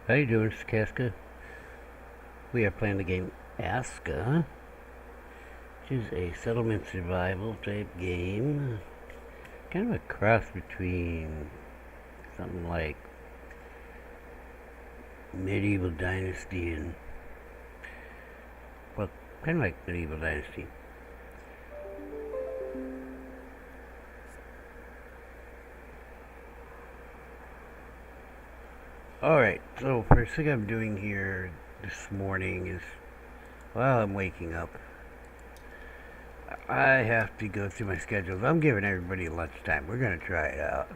How you doing, Aska? We are playing the game Aska, which is a settlement survival type game. Kind of a cross between something like Medieval Dynasty and, well, kind of like Medieval Dynasty. Alright, so first thing I'm doing here this morning is, while I'm waking up, I have to go through my schedules. I'm giving everybody lunchtime. We're going to try it out.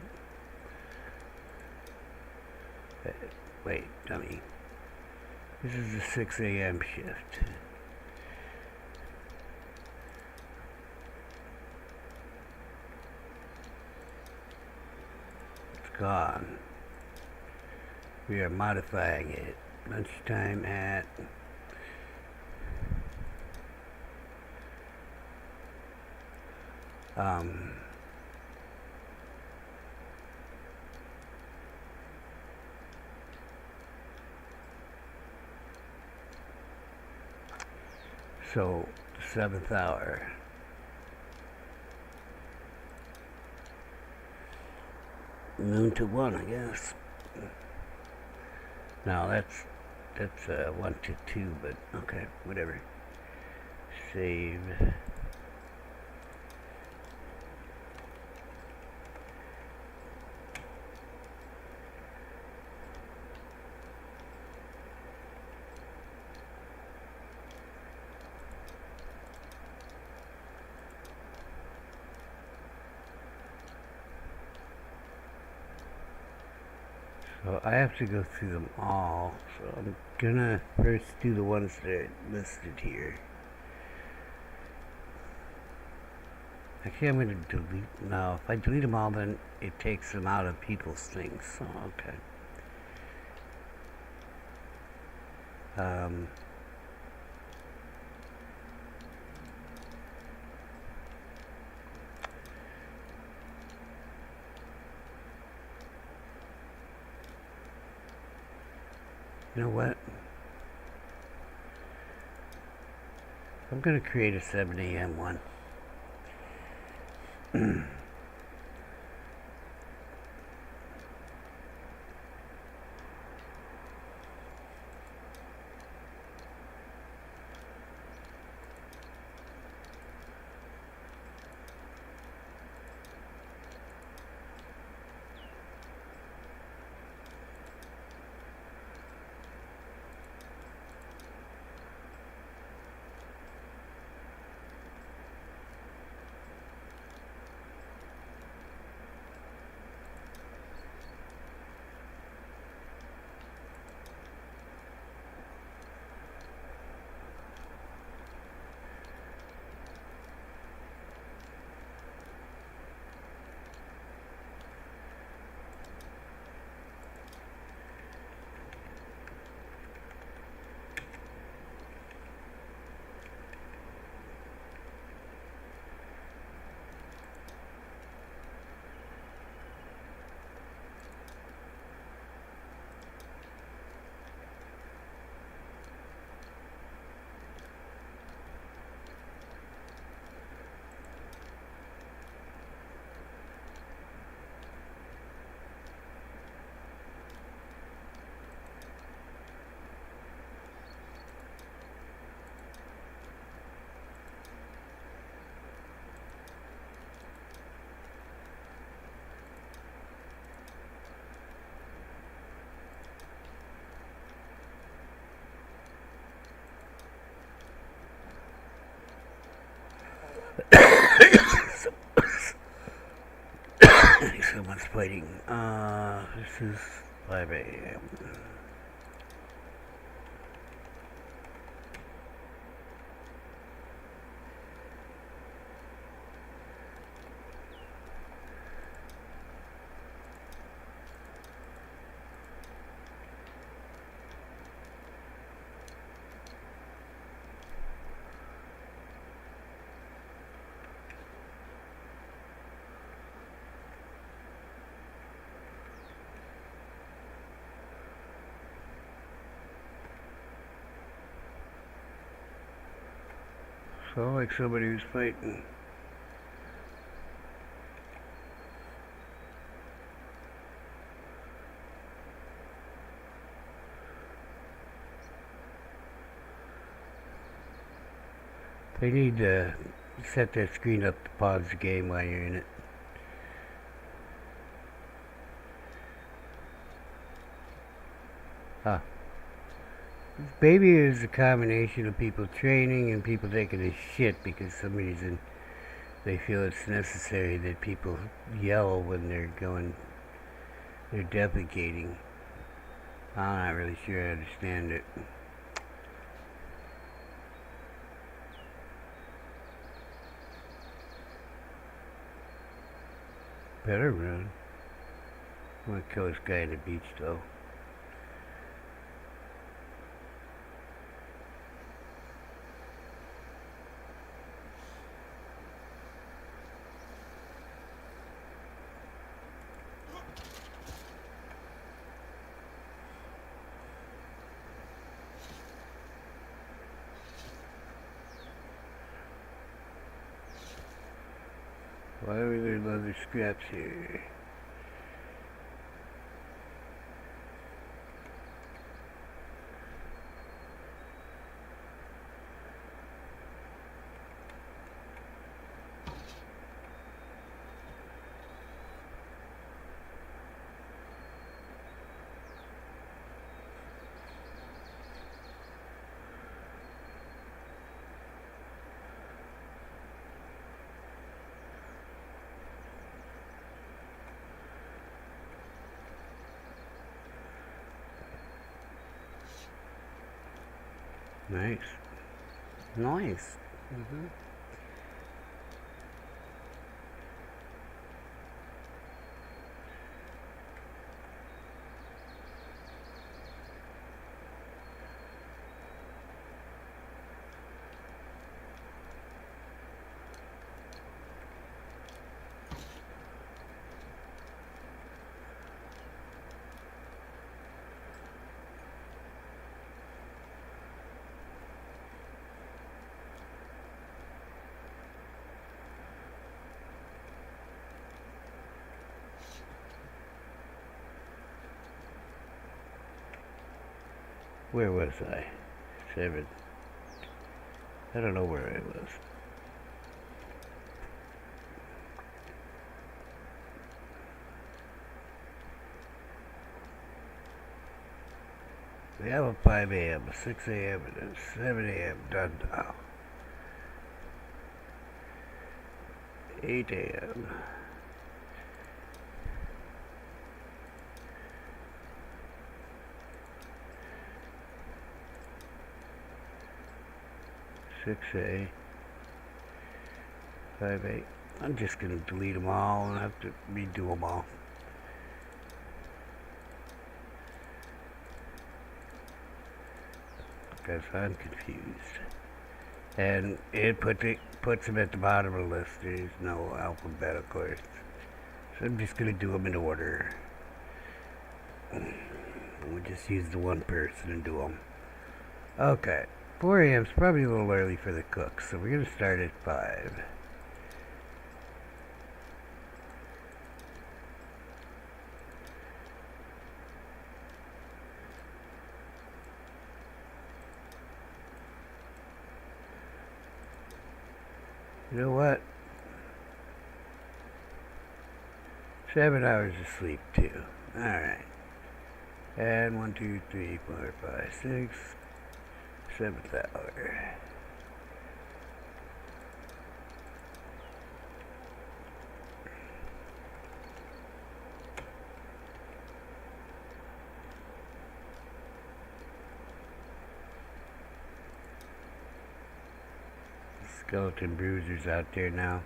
Wait, dummy. This is the 6 a.m. shift. It's gone. We are modifying it. Lunchtime at so the 7th hour. Noon to 1, I guess. No, that's 1 to 2, but okay, whatever. Save. So I have to go through them all. So I'm gonna first do the ones that are listed here. Actually, I'm gonna delete. No, if I delete them all, then it takes them out of people's things. So okay. You know what? I'm gonna create a 7 a.m. one. Someone's fighting. This is 5 a.m. Sound like somebody who's fighting. They need to set that screen up to pause the game while you're in it. Huh. This baby is a combination of people training and people taking a shit because for some reason they feel it's necessary that people yell when they're defecating. I'm not really sure I understand it. Better run. I'm gonna kill this guy on the beach though. Why are there leather scraps here? Nice. Nice. Where was I? 7. I don't know where I was. We have a 5 a.m., a 6 a.m., and a 7 a.m. done now. 8 a.m. Six A, 5 8. I'm just gonna delete them all and have to redo them all. Because I'm confused. And it puts them at the bottom of the list. There's no alphabet, of course. So I'm just gonna do them in order. We'll just use the one person and do them. Okay. 4 a.m. is probably a little early for the cooks, so we're going to start at 5. You know what? 7 hours of sleep, too. Alright. And 1, 2, 3, 4, 5, 6. 7th hour. Skeleton bruisers out there now.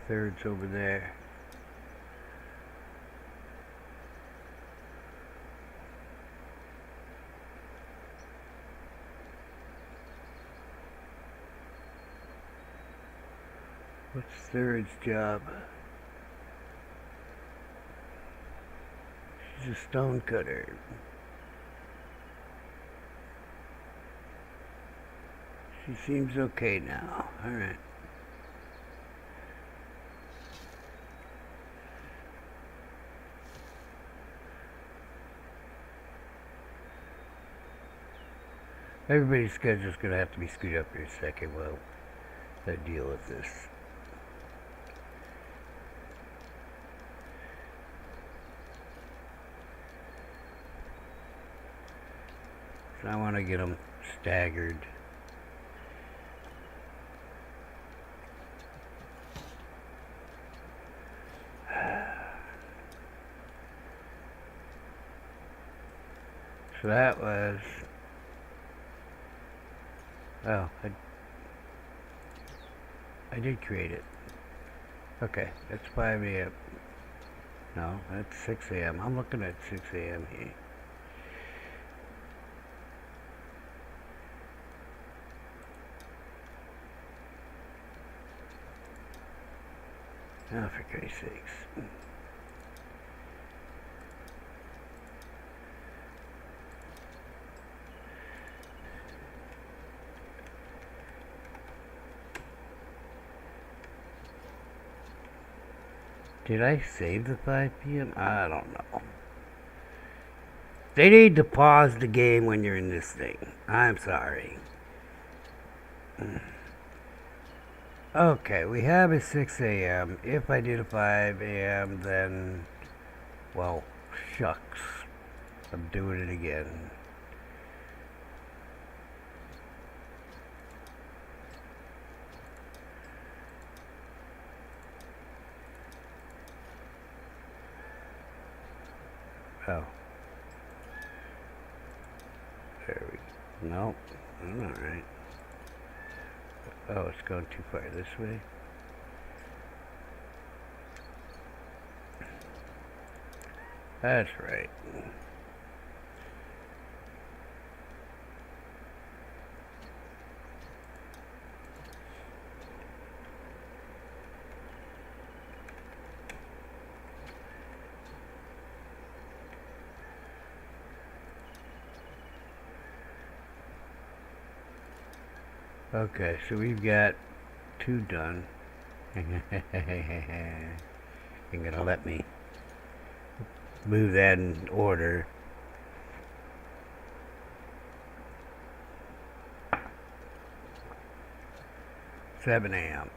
Third's over there. What's Third's job? She's a stone cutter. She seems okay now. Alright. Everybody's schedule's gonna have to be screwed up here in a second while I deal with this. So I want to get them staggered. So that was... Oh, I did create it. Okay, that's 5 a.m. No, that's 6 a.m. I'm looking at 6 a.m. here. Oh, for Christ's sakes. Did I save the 5 p.m.? I don't know. They need to pause the game when you're in this thing. I'm sorry. Okay, we have a 6 a.m. If I did a 5 a.m., then... Well, shucks. I'm doing it again. Oh. There we go. Nope. I'm alright. Oh, it's going too far this way. That's right. Okay, so we've got 2 done. You're gonna let me move that in order. Seven a.m.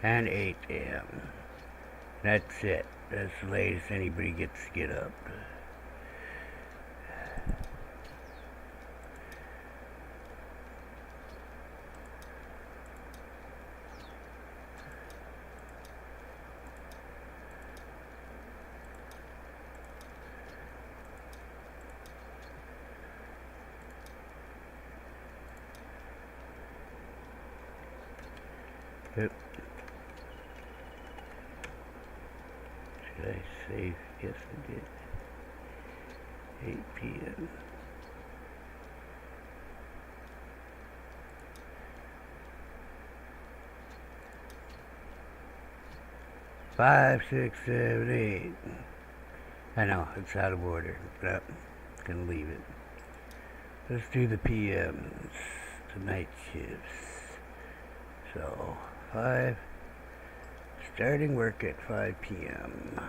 And 8 a.m. That's it. That's the latest anybody gets to get up. Yep. Should I save? Yes, I did. 8 p.m. Five, 6, 7, 8. I know, it's out of order, but I'm gonna leave it. Let's do the PMs, the night shifts. So, 5, starting work at 5 p.m.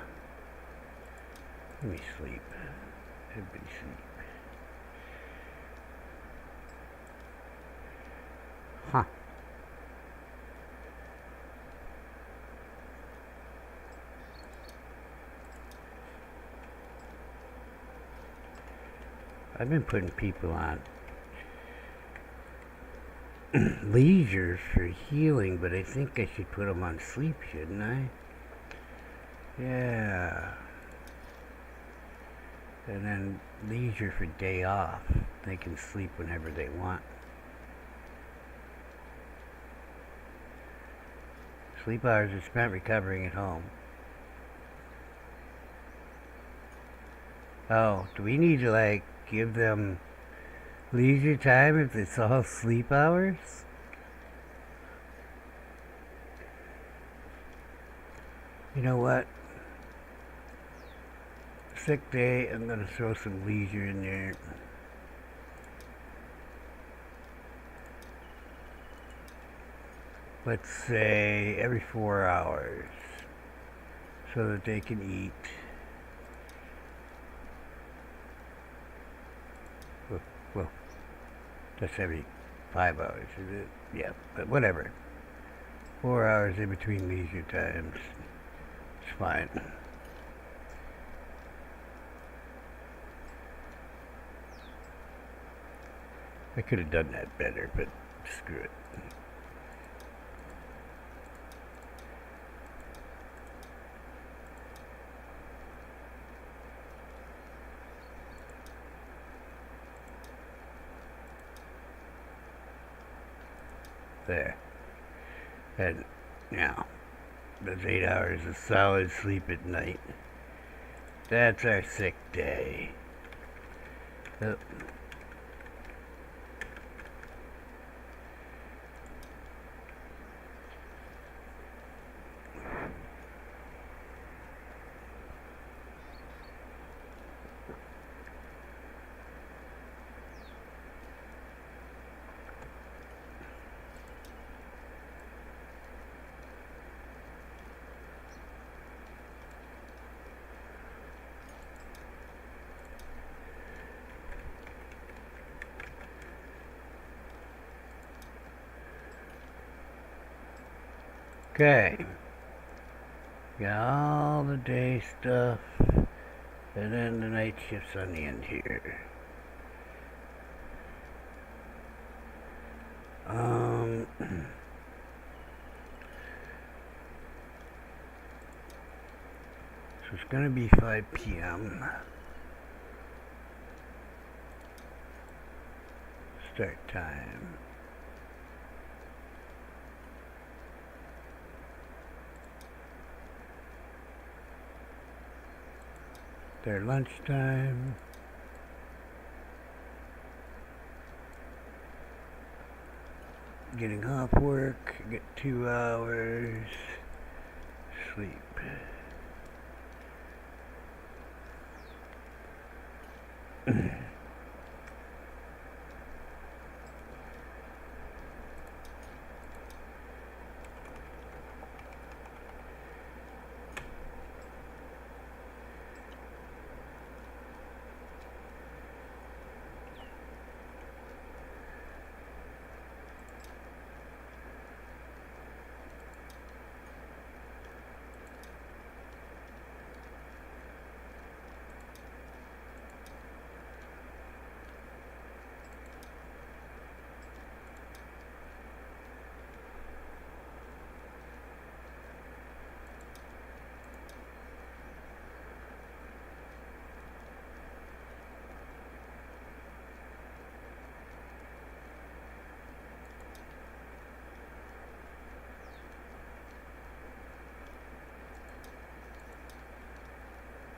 Let me sleep. Everybody sleep. Huh. I've been putting people on leisure for healing, but I think I should put them on sleep, shouldn't I? Yeah. And then leisure for day off. They can sleep whenever they want. Sleep hours are spent recovering at home. Oh, do we need to, like, give them leisure time if it's all sleep hours? You know what? Sick day, I'm gonna throw some leisure in there. Let's say every 4 hours so that they can eat. Well, that's every 5 hours, is it? Yeah, but whatever. 4 hours in between leisure times. It's fine. I could have done that better, but screw it. There. And now, that's 8 hours of solid sleep at night. That's our sick day. Oh. Okay. Got all the day stuff, and then the night shift's on the end here. So it's gonna be 5 p.m. Start time. Their lunchtime. Getting off work, get 2 hours sleep.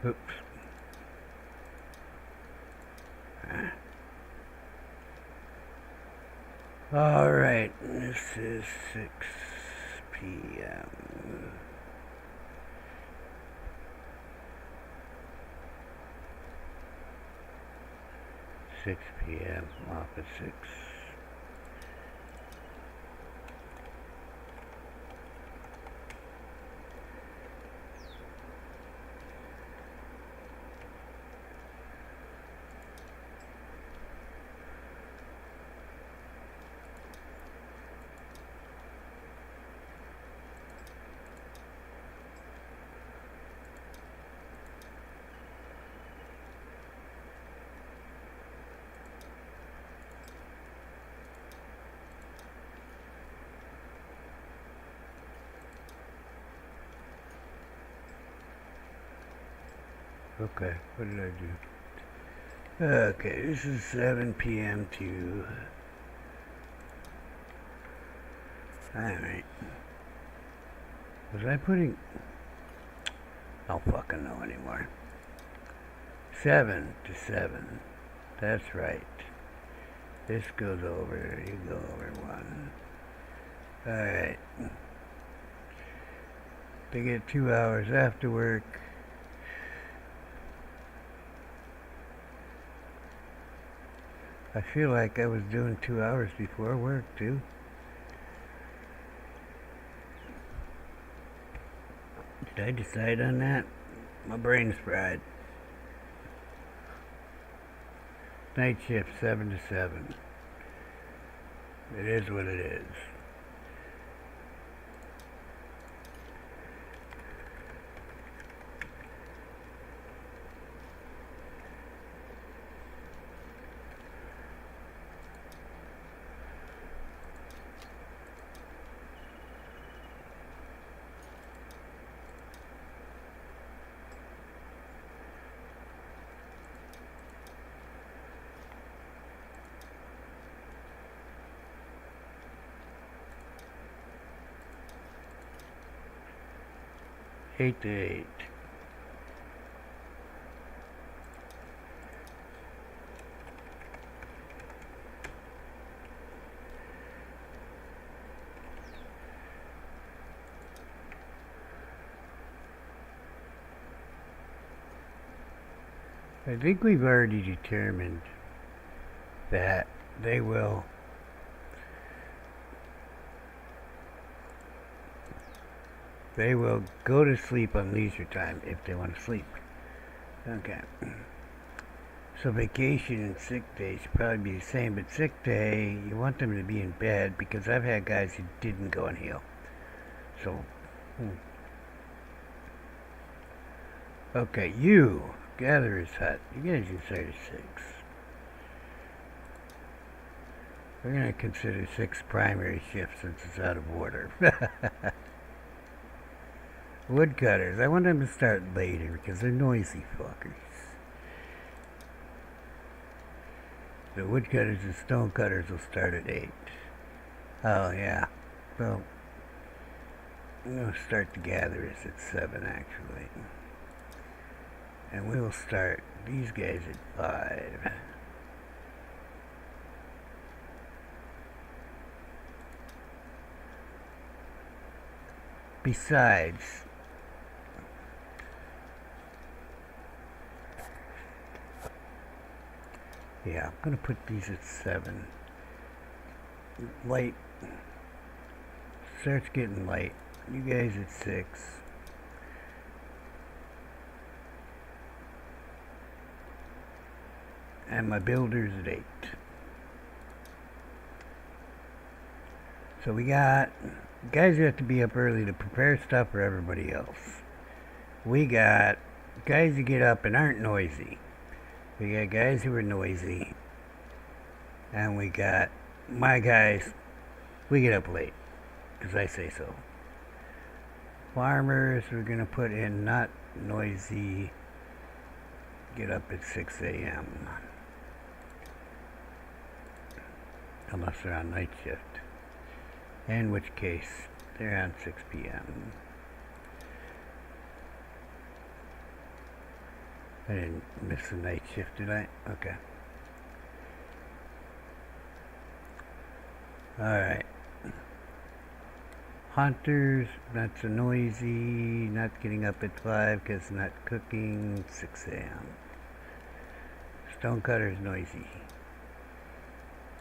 Oops. All right, this is 6 p.m. 6 p.m. off at 6. Okay, what did I do? Okay, this is 7 p.m. to... Alright. Was I putting... I don't fucking know anymore. 7 to 7. That's right. This goes over, you go over 1. Alright. They get 2 hours after work. I feel like I was doing 2 hours before work too. Did I decide on that? My brain's fried. Night shift 7 to 7. It is what it is. Eight to 8. I think we've already determined that they will go to sleep on leisure time if they want to sleep. Okay. So vacation and sick day should probably be the same, but sick day, you want them to be in bed because I've had guys who didn't go and heal. So, okay, you, Gatherer's Hut, you guys in 36. We're going to consider 6 primary shifts since it's out of order. Woodcutters, I want them to start later because they're noisy fuckers. The woodcutters and stonecutters will start at 8. Oh yeah, well, I'm going to start the gatherers at 7 actually. And we will start these guys at 5. Besides, yeah, I'm going to put these at 7. Light starts getting light. You guys at 6. And my builders at 8. So we got guys who have to be up early to prepare stuff for everybody else. We got guys who get up and aren't noisy. We got guys who are noisy. And we got my guys, we get up late, because I say so. Farmers, we're going to put in not noisy, get up at 6 a.m. Unless they're on night shift. In which case, they're on 6 p.m. I didn't miss the night shift, did I? Okay. Alright. Hunters, not so noisy, not getting up at 5 because not cooking, 6 a.m. Stonecutters noisy,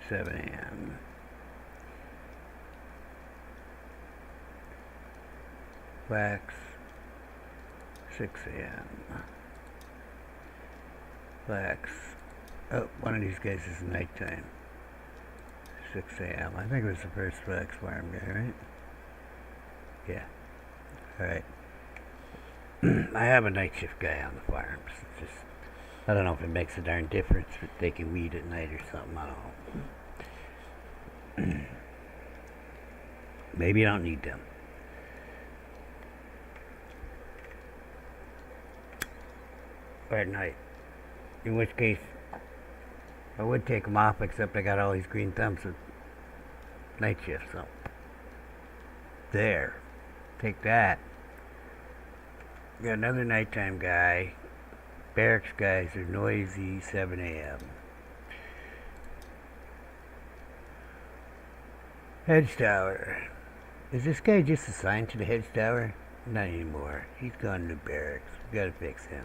7 a.m. Wax, 6 a.m. Wax. Oh, one of these guys is nighttime. 6 a.m. I think it was the first wax farm guy, right? Yeah. Alright. I have a night shift guy on the farms. It's just, I don't know if it makes a darn difference if they can weed at night or something. I don't know. Maybe I don't need them. at night. In which case, I would take them off, except I got all these green thumbs with night shift, so. There. Take that. Got another nighttime guy. Barracks guys are noisy, 7 a.m. Hedge tower. Is this guy just assigned to the hedge tower? Not anymore. He's gone to barracks. We gotta fix him.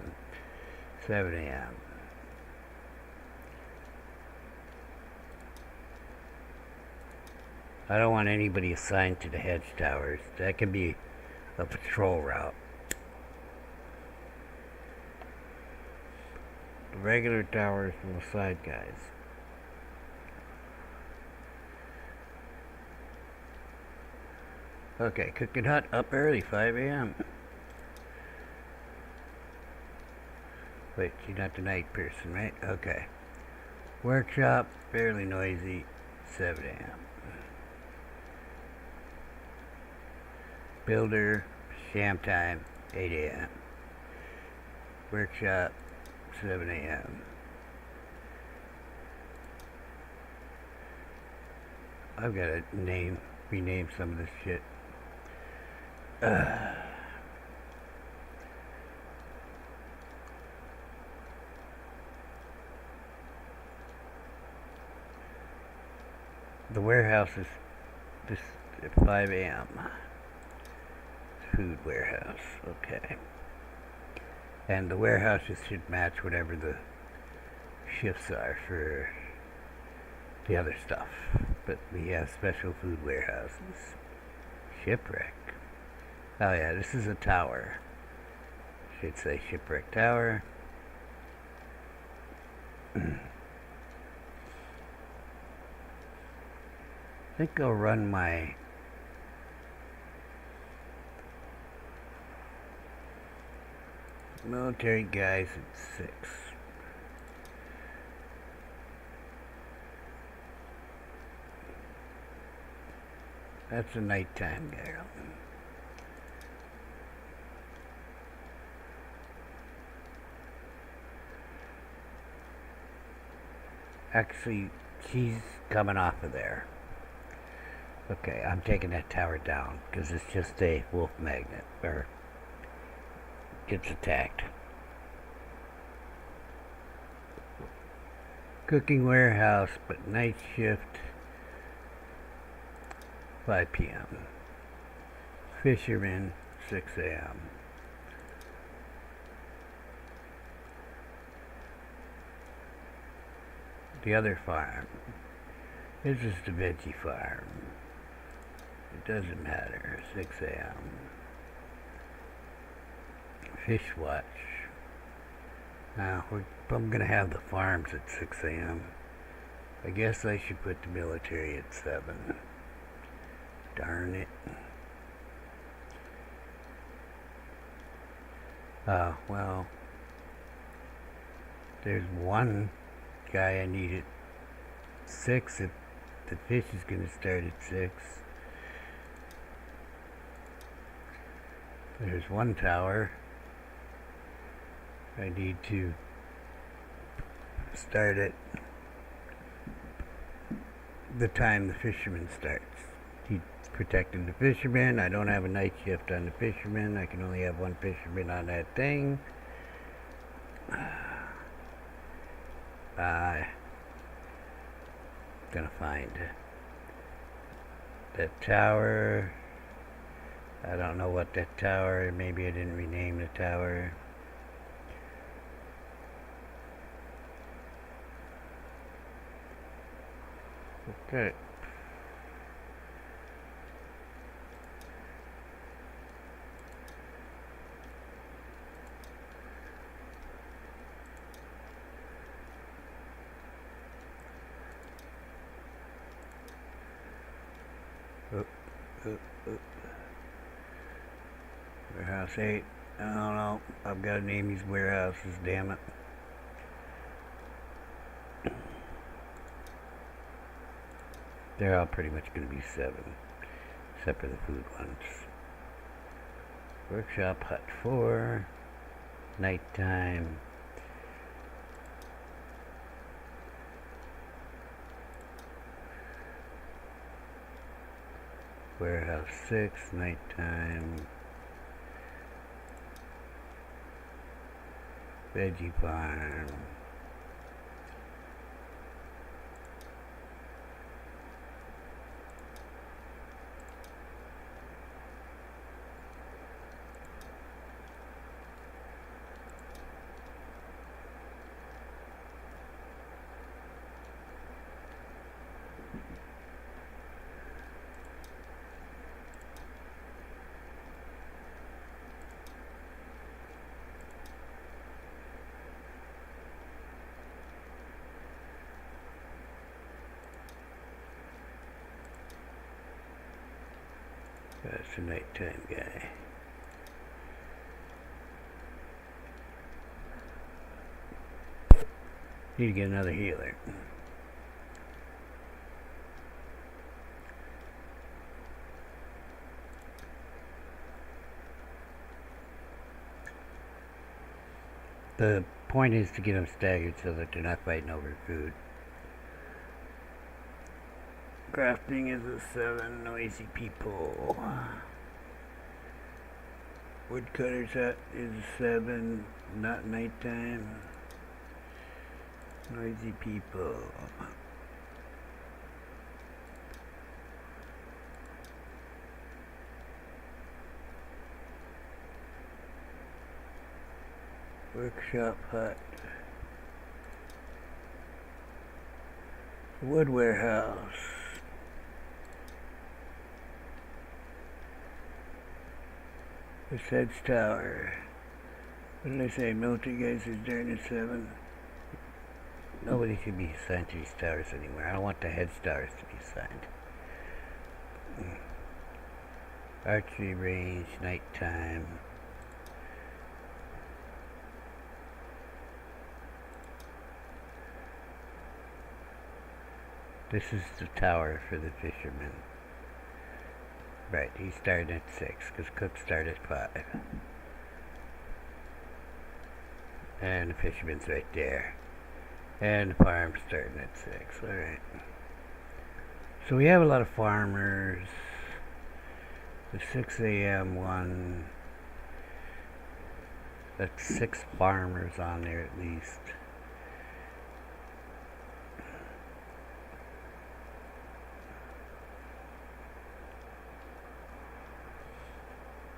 7 a.m. I don't want anybody assigned to the hedge towers. That can be a patrol route. The regular towers from the side guys. Okay, cooking hut up early, 5 a.m. Wait, you're not the night person, right? Okay. Workshop, fairly noisy, 7 a.m. Builder, sham time, 8 a.m. Workshop, 7 a.m. I've got to rename some of this shit. The warehouse is this at 5 a.m. Food warehouse, okay. And the warehouses should match whatever the shifts are for the other stuff. But we have special food warehouses. Shipwreck. Oh yeah, this is a tower. Should say shipwreck tower. I think I'll run my military guys at 6. That's a nighttime girl. Actually, she's coming off of there. Okay, I'm taking that tower down because it's just a wolf magnet or gets attacked. Cooking warehouse, but night shift, 5 p.m. Fisherman, 6 a.m. The other farm. This is the veggie farm. It doesn't matter. 6 a.m. Fish watch. Now, I'm going to have the farms at 6 a.m. I guess I should put the military at 7. Darn it. Well, there's one guy I need at 6 if the fish is going to start at 6. There's one tower I need to start at the time the fisherman starts. He's protecting the fisherman. I don't have a night shift on the fisherman. I can only have one fisherman on that thing. Gonna find that tower. I don't know what that tower, maybe I didn't rename the tower. Okay. Warehouse 8. I don't know. I've got to name these warehouses, damn it. They're all pretty much going to be 7, except for the food ones. Workshop hut 4, nighttime, warehouse 6, nighttime. Veggie farm. That's a nighttime guy. Need to get another healer. The point is to get them staggered so that they're not fighting over food. Crafting is a 7, noisy people. Woodcutter's hut is a 7, not nighttime. Noisy people. Workshop hut. Wood warehouse. The Sedge Tower. What did I say? Military guys is during at 7. Nobody should be assigned to these towers anymore. I don't want the head towers to be assigned. Archery range, nighttime. This is the tower for the fishermen. Right, he started at 6, because Cook started at 5. And the fisherman's right there. And the farm's starting at 6, alright. So we have a lot of farmers. The 6 a.m. one. That's 6 farmers on there at least.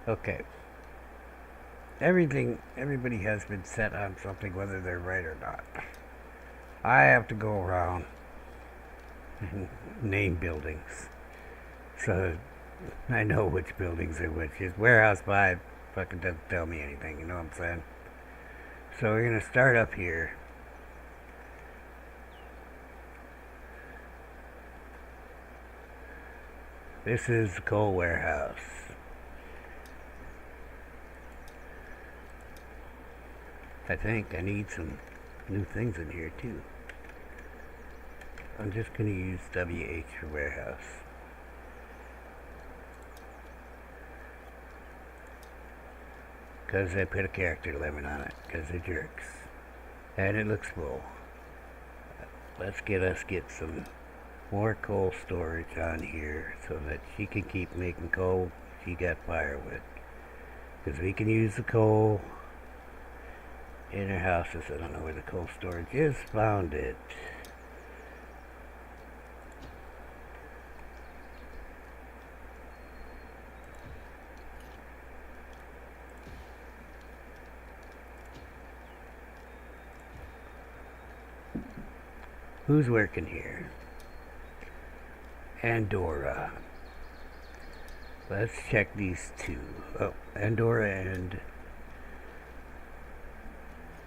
Okay. Everybody has been set on something, whether they're right or not. I have to go around and name buildings. So I know which buildings are which. Warehouse 5 fucking doesn't tell me anything, you know what I'm saying? So we're going to start up here. This is the coal warehouse. I think I need some new things in here too. I'm just going to use WH for warehouse. Because I put a character limit on it, because they're jerks. And it looks full. Let's get some more coal storage on here so that she can keep making coal. She got firewood. Because we can use the coal in her houses. I don't know where the coal storage is. Found it. Who's working here? Andorra. Let's check these two. Oh, Andorra and...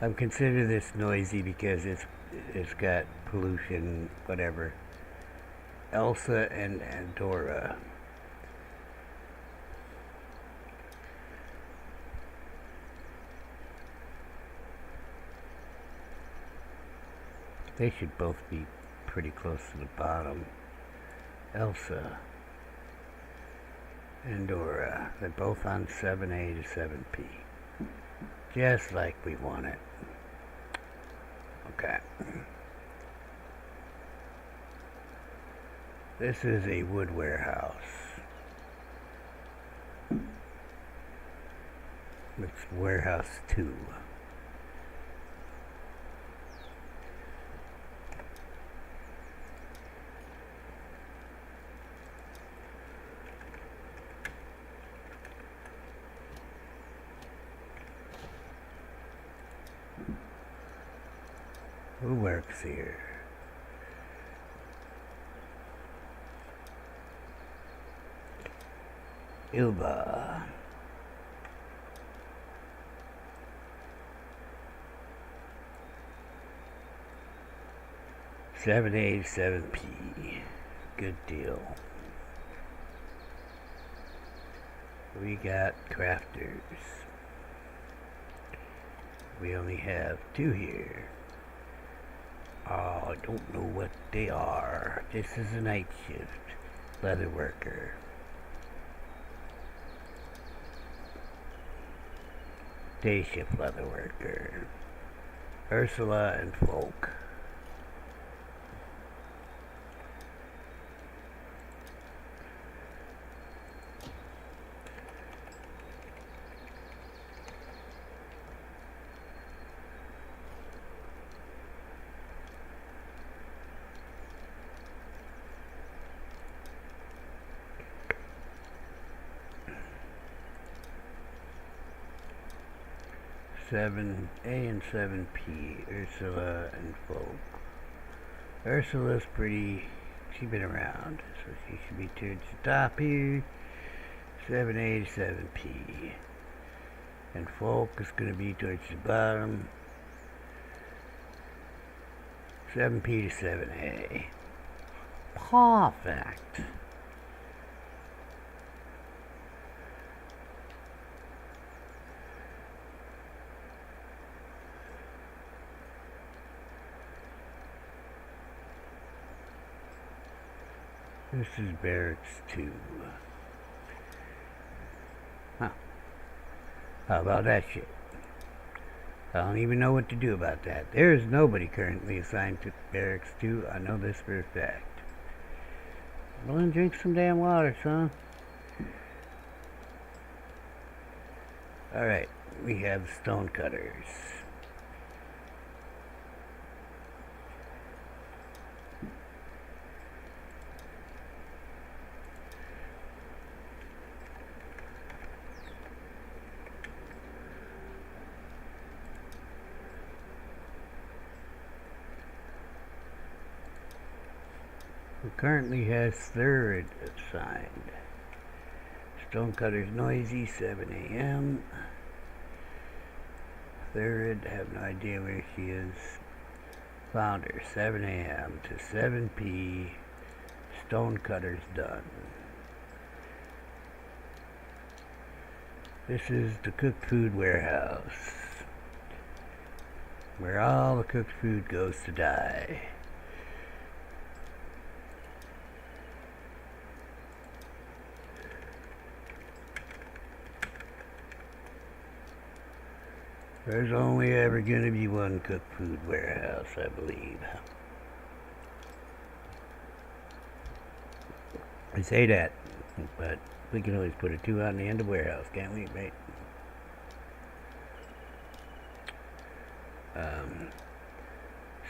I'm considering this noisy because it's got pollution, whatever. Elsa and Andorra. They should both be pretty close to the bottom. Elsa. Andorra. They're both on 7A to 7P. Just like we want it. Okay. This is a wood warehouse. It's warehouse 2. Who works here? Ilva. $7.87p. Good deal. We got crafters. We only have 2 here. Oh, I don't know what they are. This is a night shift. Leather worker. Day shift leather worker. Ursula and Folk. A and 7P, Ursula and Folk. Ursula's she's been around, so she should be towards the top here. 7A to 7P. And Folk is going to be towards the bottom. 7P to 7A. Perfect. This is barracks 2. Huh. How about that shit? I don't even know what to do about that. There is nobody currently assigned to barracks 2. I know this for a fact. Well, then drink some damn water, son. Alright, we have stone cutters. Who currently has 3rd assigned. Stonecutter's noisy, 7 a.m. 3rd, have no idea where she is. Found her, 7 a.m. to 7 p. Stonecutter's done. This is the cooked food warehouse, where all the cooked food goes to die. There's only ever going to be one cooked food warehouse, I believe. I say that, but we can always put a 2 on the end of warehouse, can't we, right?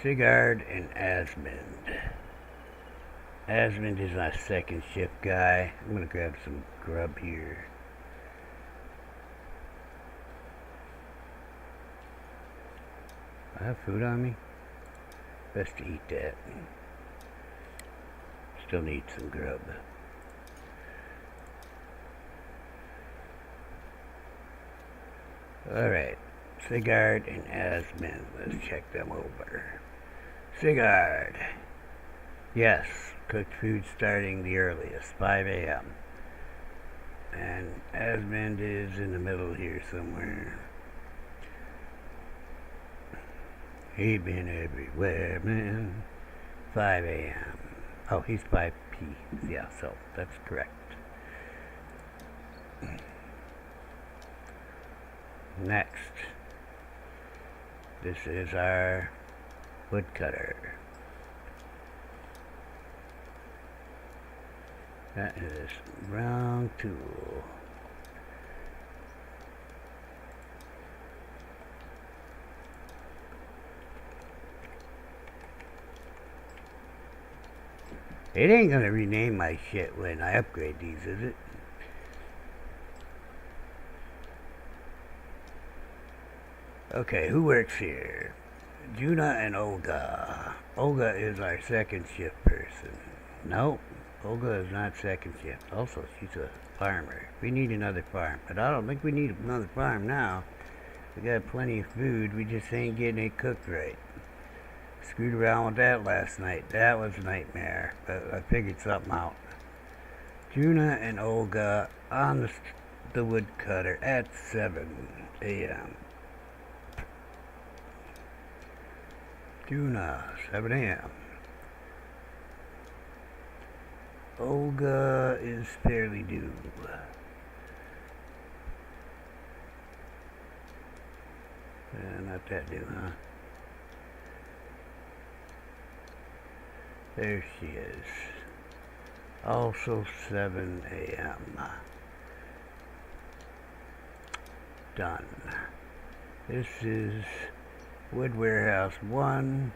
Sigurd and Asmund. Asmund is my 2nd shift guy. I'm going to grab some grub here. I have food on me. Best to eat that. Still need some grub. Alright. Sigurd and Asmund. Let's check them over. Sigurd. Yes. Cooked food starting the earliest. 5 a.m. And Asmund is in the middle here somewhere. He been everywhere, man. 5 a.m. Oh, he's 5p. Yeah, so that's correct. Next. This is our woodcutter. That is round tool. It ain't gonna rename my shit when I upgrade these, is it? Okay, who works here? Juna and Olga. Olga is our second shift person. Nope, Olga is not second shift. Also, she's a farmer. We need another farm, but I don't think we need another farm now. We got plenty of food, we just ain't getting it cooked right. Screwed around with that last night. That was a nightmare, but I figured something out. Juna and Olga on the woodcutter at 7 a.m. Juna, 7 a.m. Olga is fairly due. Not that due, huh? There she is. Also 7 a.m. Done. This is Wood Warehouse 1.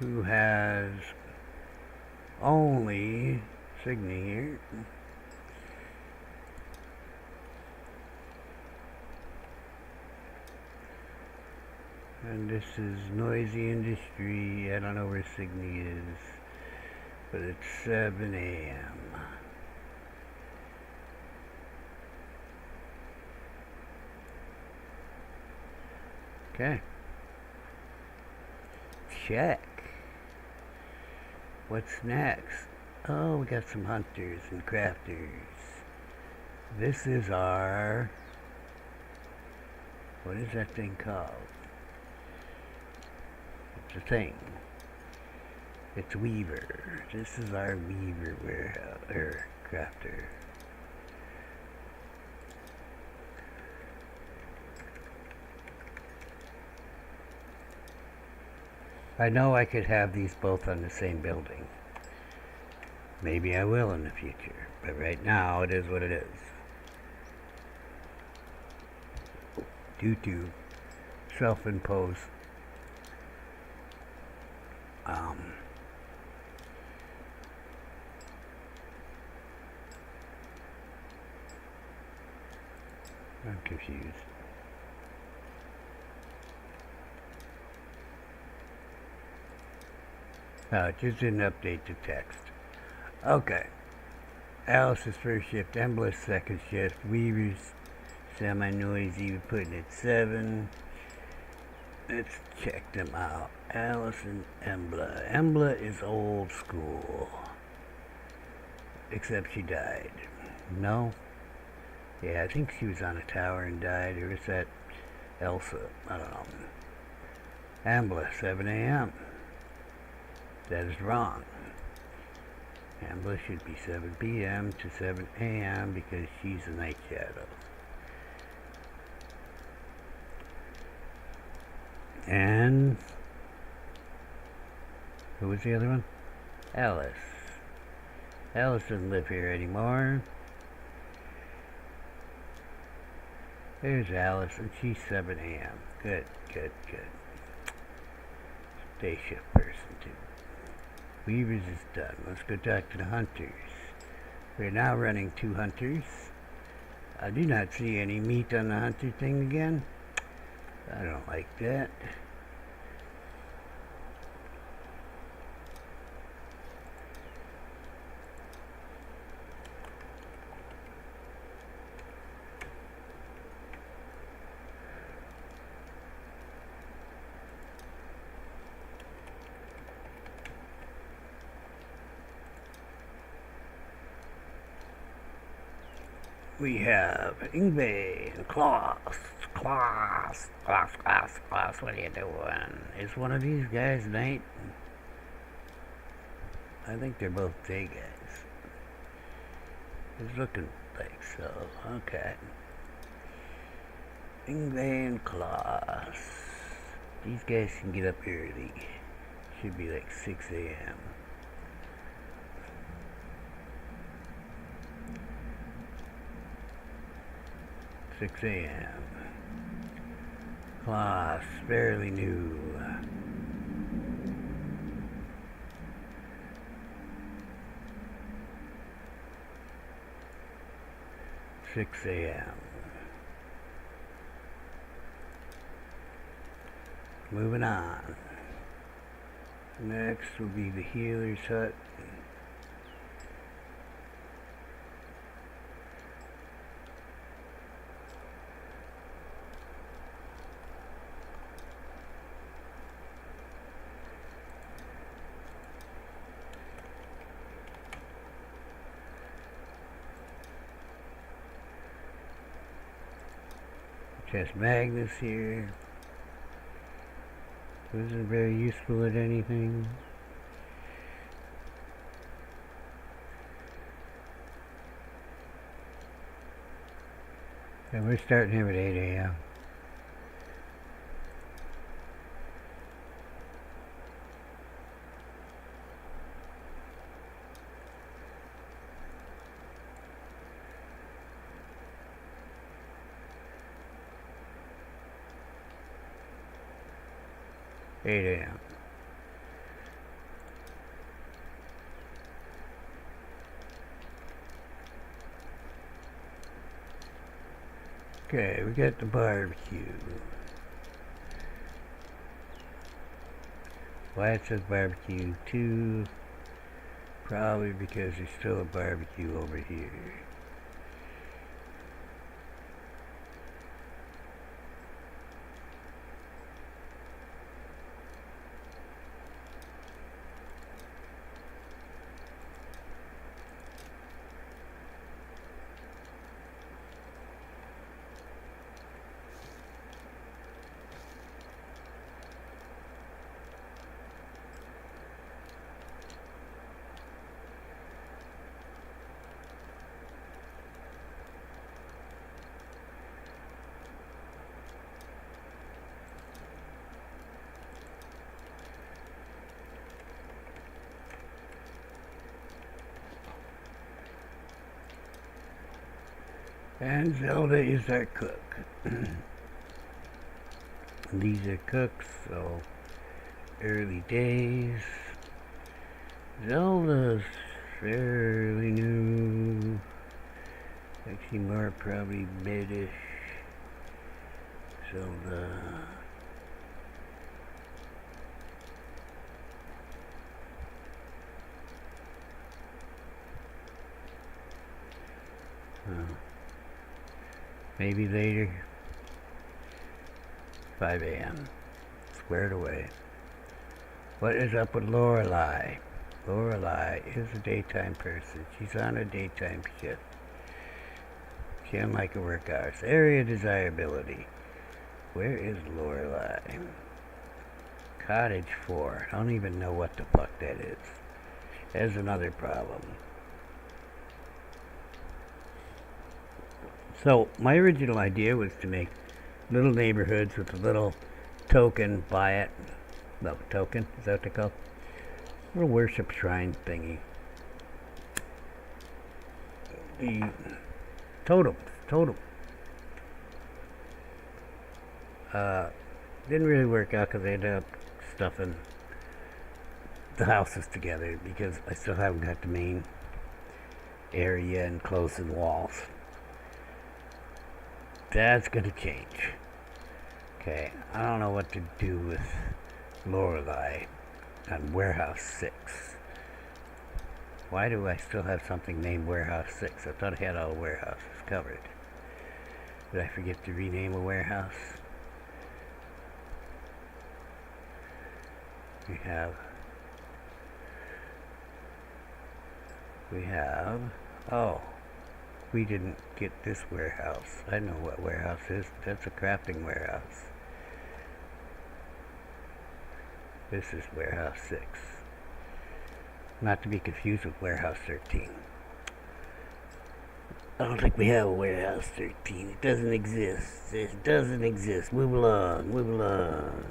Who has only Signy here. And this is Noisy Industry. I don't know where Signy is, but it's 7 a.m. Okay. Check. What's next? Oh, we got some hunters and crafters. This is our... What is that thing called? It's a thing. It's Weaver. This is our Weaver warehouse, or crafter. I know I could have these both on the same building. Maybe I will in the future, but right now it is what it is. Due to self-imposed I'm confused. It just didn't update the text. Okay. Alice's first shift, Embla's second shift, Weaver's semi-noisy, we're putting it 7. Let's check them out. Alice and Embla. Embla is old school. Except she died. No? Yeah, I think she was on a tower and died, or is that Elsa? I don't know. Embla, 7 a.m. That is wrong. Embla should be 7 p.m. to 7 a.m. because she's a night shadow. And who was the other one? Alice. Alice doesn't live here anymore. There's Alice, and she's 7 a.m. Good, good, good. Day shift person, too. Weavers is done. Let's go talk to the hunters. We're now running 2 hunters. I do not see any meat on the hunter thing again. I don't like that. We have Ingve and Klaus. Klaus, what are you doing? Is one of these guys night? I think they're both day guys. It's looking like so. Okay. Ingve and Klaus. These guys can get up early. Should be like 6 a.m. 6 a.m. Class, fairly new. 6 a.m. Moving on. Next will be the healer's hut. Which has Magnus here. Isn't very useful at anything. And we're starting here at 8 a.m. Okay, we got the barbecue. Why it says barbecue 2? Probably because there's still a barbecue over here. And Zelda is our cook. These are cooks, so early days. Zelda's fairly new. Actually more probably mid-ish. Zelda. Maybe later. 5 a.m. Squared away. What is up with Lorelei? Lorelei is a daytime person. She's on a daytime shift. She doesn't like her work hours. Area desirability. Where is Lorelei? Cottage 4. I don't even know what the fuck that is. There's another problem. So, my original idea was to make little neighborhoods with a little token, buy it. No, token, is that what they call it? Little worship shrine thingy. The totem. Didn't really work out because I ended up stuffing the houses together because I still haven't got the main area and closing walls. That's gonna change. Okay, I don't know what to do with Lorelei on Warehouse 6. Why do I still have something named Warehouse 6? I thought I had all the warehouses covered. Did I forget to rename a warehouse? We have, oh, we didn't get this warehouse. I know what warehouse is. That's a crafting warehouse. This is warehouse 6. Not to be confused with warehouse 13. I don't think we have a warehouse 13. It doesn't exist. It doesn't exist. Move along, move along.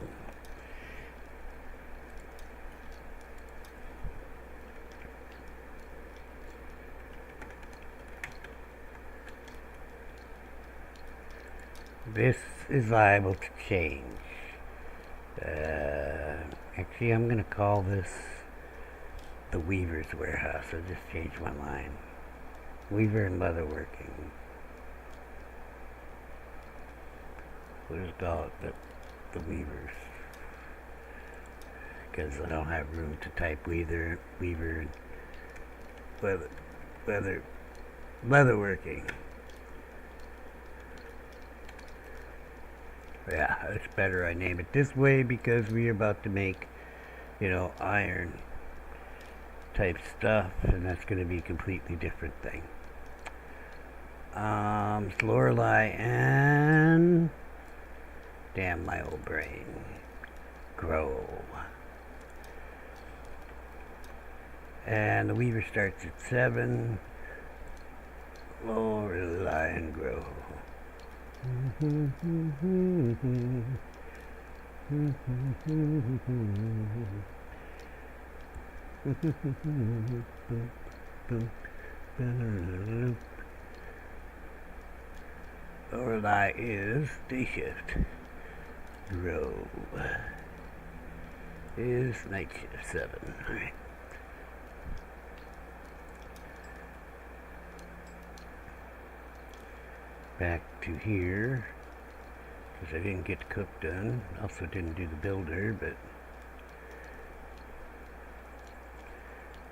this is liable to change. Actually, I'm going to call this the Weaver's Warehouse. I just changed my mind. Weaver and leatherworking. We'll just call it the Weavers. Because I don't have room to type Weaver and leatherworking. Yeah, it's better I name it this way because we're about to make, iron type stuff, and that's going to be a completely different thing. Lorelei and damn my old brain. Grow. And the Weaver starts at 7. Lorelei and Grow. Lorelei is day shift. Grow is night shift 7. Alright. Back to here, because I didn't get the cook done. Also didn't do the builder, but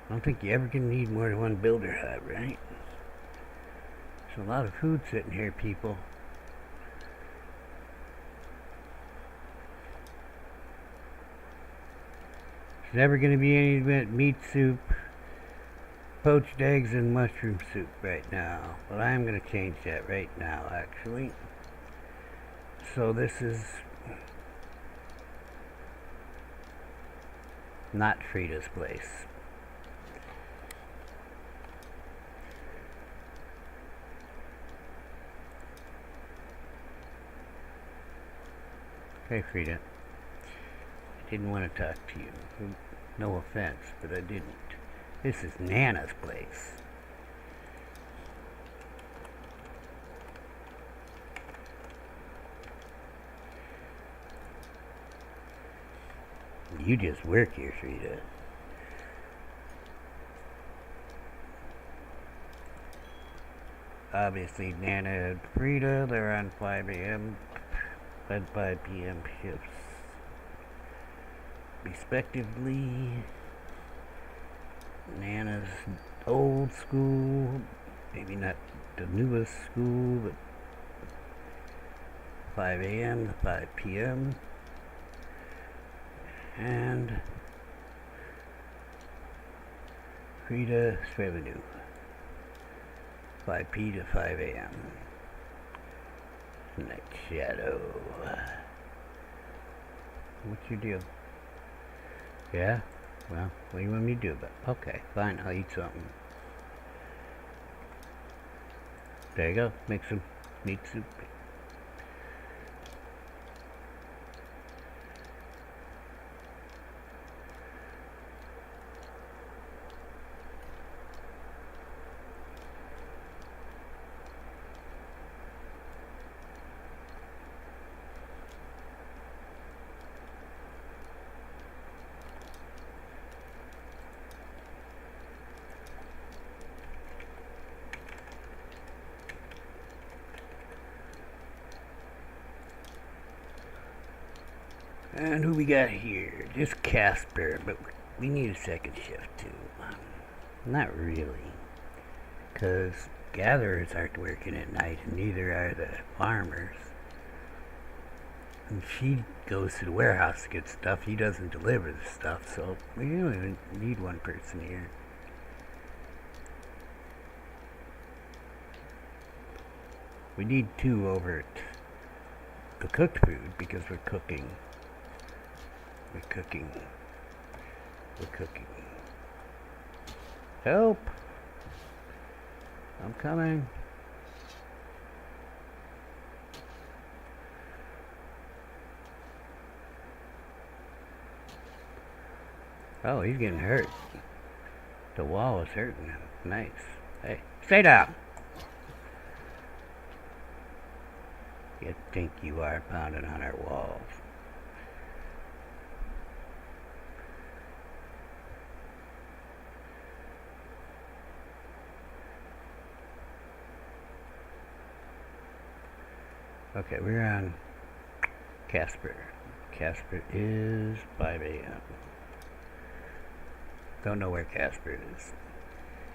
I don't think you ever can need more than one builder hut, right? There's a lot of food sitting here, people. There's never going to be any meat soup, poached eggs, and mushroom soup right now. But I am going to change that right now, actually. So this is not Frida's place. Hey, Frida. I didn't want to talk to you. No offense, but I didn't. This is Nana's place. You just work here, Frida. Obviously, Nana and Frida, they're on 5 a.m. and 5 p.m. shifts, respectively. Nana's old school, maybe not the newest school, but 5 a.m. to 5 p.m. and Frida's revenue, 5 p. to 5 a.m. Night Shadow. What's your deal? Yeah? Well, what do you want me to do about it? Okay, fine, I'll eat something. There you go, make some meat soup. And who we got here? Just Casper, but we need a second shift too. Not really, because gatherers aren't working at night, and neither are the farmers. And she goes to the warehouse to get stuff. He doesn't deliver the stuff, so we don't even need one person here. We need 2 over at the cooked food because we're cooking. We're cooking. Help! I'm coming. Oh, he's getting hurt. The wall is hurting him. Nice. Hey, stay down! You think you are pounding on our walls. Okay, we're on Casper. Casper is 5 a.m. Don't know where Casper is.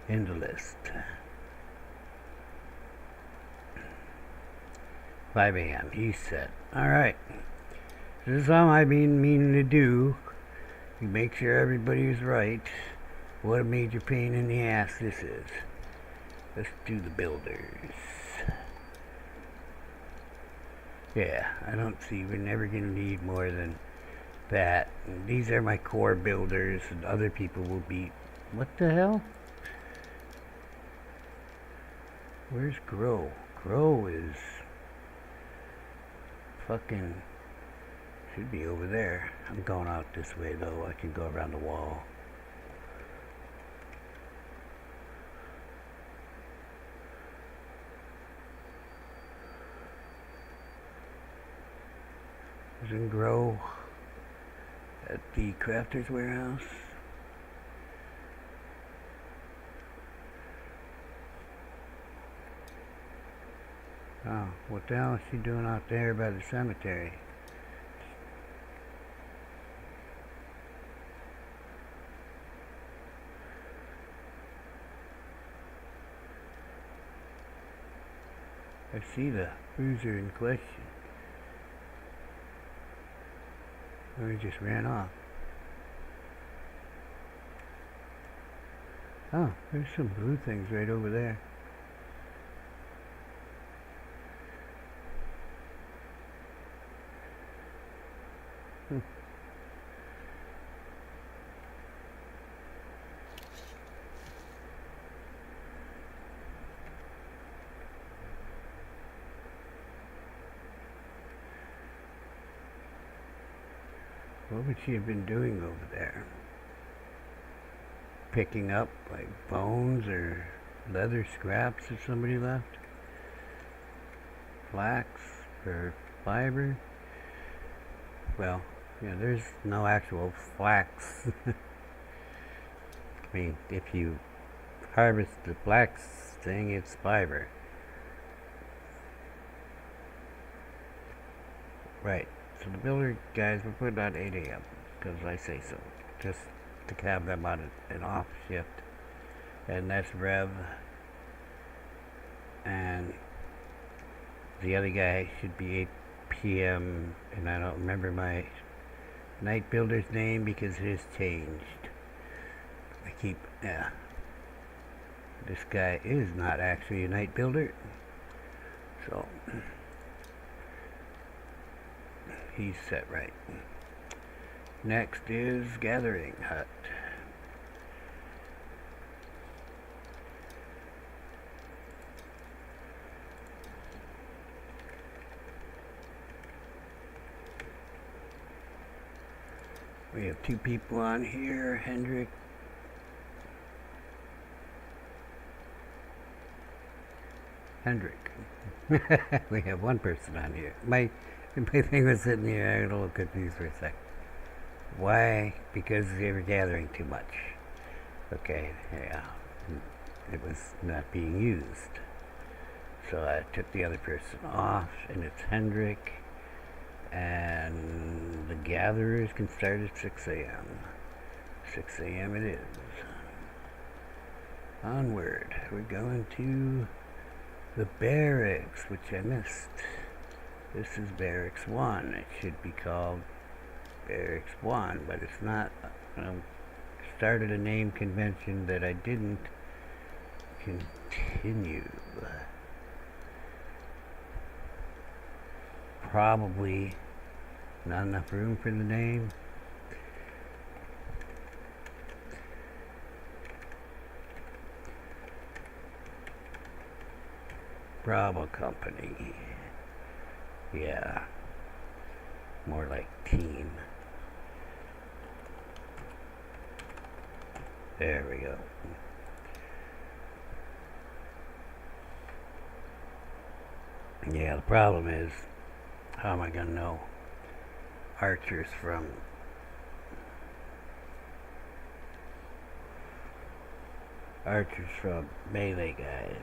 In the list. 5 a.m. He's set. Alright. This is all I've been meaning to do. You make sure everybody's right. What a major pain in the ass this is. Let's do the builders. Yeah, I don't see, we're never going to need more than that. And these are my core builders, and other people will be... What the hell? Where's Grow? Grow is... fucking... should be over there. I'm going out this way, though. I can go around the wall. Doesn't Grow at the crafter's warehouse. Oh, what the hell is she doing out there by the cemetery? I see the cruiser in question. Or he just ran off. Oh, there's some blue things right over there. What would she have been doing over there? Picking up like bones or leather scraps that somebody left? Flax or fiber? Well, yeah, there's no actual flax. I mean, if you harvest the flax thing, it's fiber. Right. So the builder guys, we're putting on 8 a.m. because I say so. Just to have them on an off shift. And that's Rev. And the other guy should be 8 p.m. And I don't remember my night builder's name because it has changed. I keep, yeah. This guy is not actually a night builder. So... he's set right. Next is Gathering Hut. We have two people on here, Hendrik. We have one person on here. My thing was sitting here, I got a little confused for a sec. Why? Because they were gathering too much. Okay, yeah. It was not being used. So I took the other person off, and it's Hendrik. And the gatherers can start at 6 a.m. 6 a.m. it is. Onward. We're going to the barracks, which I missed. This is Barracks 1. It should be called Barracks 1, but it's not. I started a name convention that I didn't continue. Probably not enough room for the name. Bravo Company. Yeah. More like team. There we go. Yeah, the problem is How am I gonna know archers from melee guys?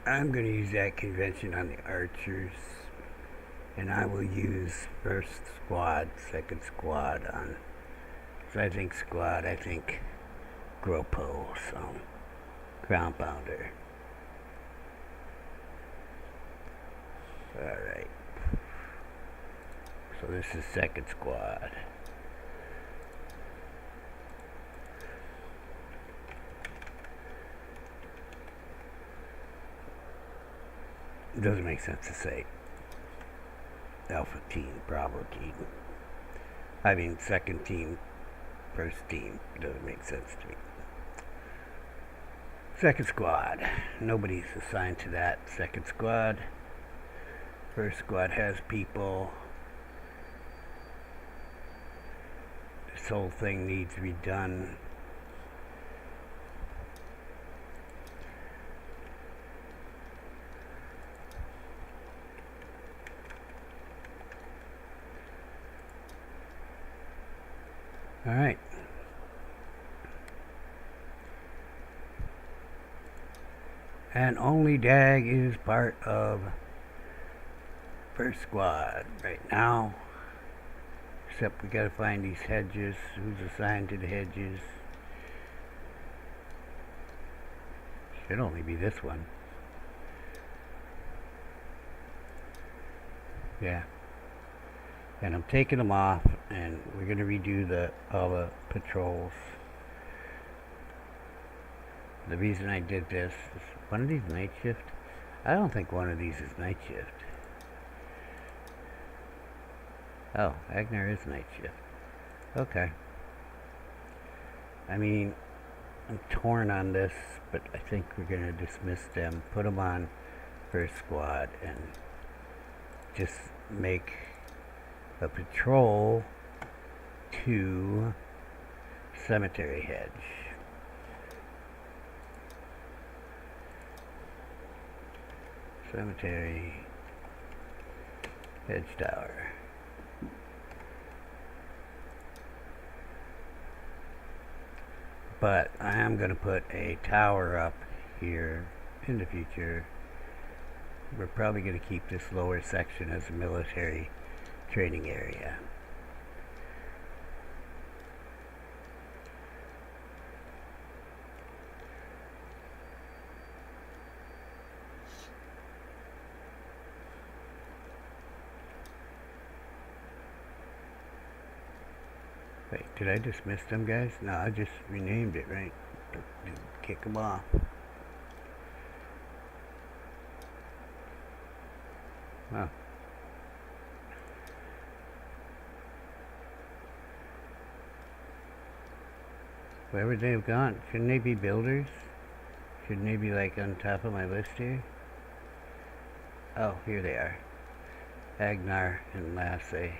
I'm going to use that convention on the archers, and I will use first squad, second squad on. So I think squad, I think Gropo, so ground pounder. Alright. So this is second squad. It doesn't make sense to say Alpha team, Bravo team. I mean second team, first team. Doesn't make sense to me. Second squad. Nobody's assigned to that second squad. First squad has people. This whole thing needs to be done. Alright. And only Dag is part of first squad right now. Except we gotta find these hedges. Who's assigned to the hedges? Should only be this one. Yeah. And I'm taking them off, and we're going to redo all the patrols. The reason I did this is one of these night shift. I don't think one of these is night shift. Oh, Ragnar is night shift. Okay. I mean, I'm torn on this, but I think we're going to dismiss them, put them on first squad, and just make a patrol to cemetery hedge. Cemetery hedge tower. But I am going to put a tower up here in the future. We're probably going to keep this lower section as a military training area. Wait, did I dismiss them guys? No, I just renamed it, right? Didn't kick them off. Wow. Where would they have gone? Shouldn't they be builders? Shouldn't they be like on top of my list here? Oh, here they are. Ragnar and Lasse.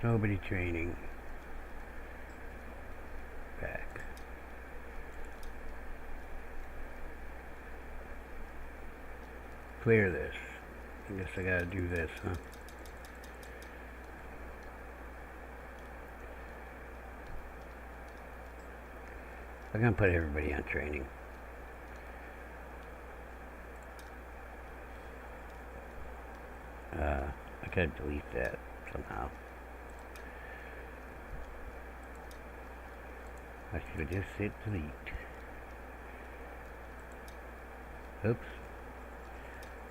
Nobody training. Back. Clear this. I guess I gotta do this, huh? I'm gonna put everybody on training. I gotta delete that somehow. I should just hit delete. Oops.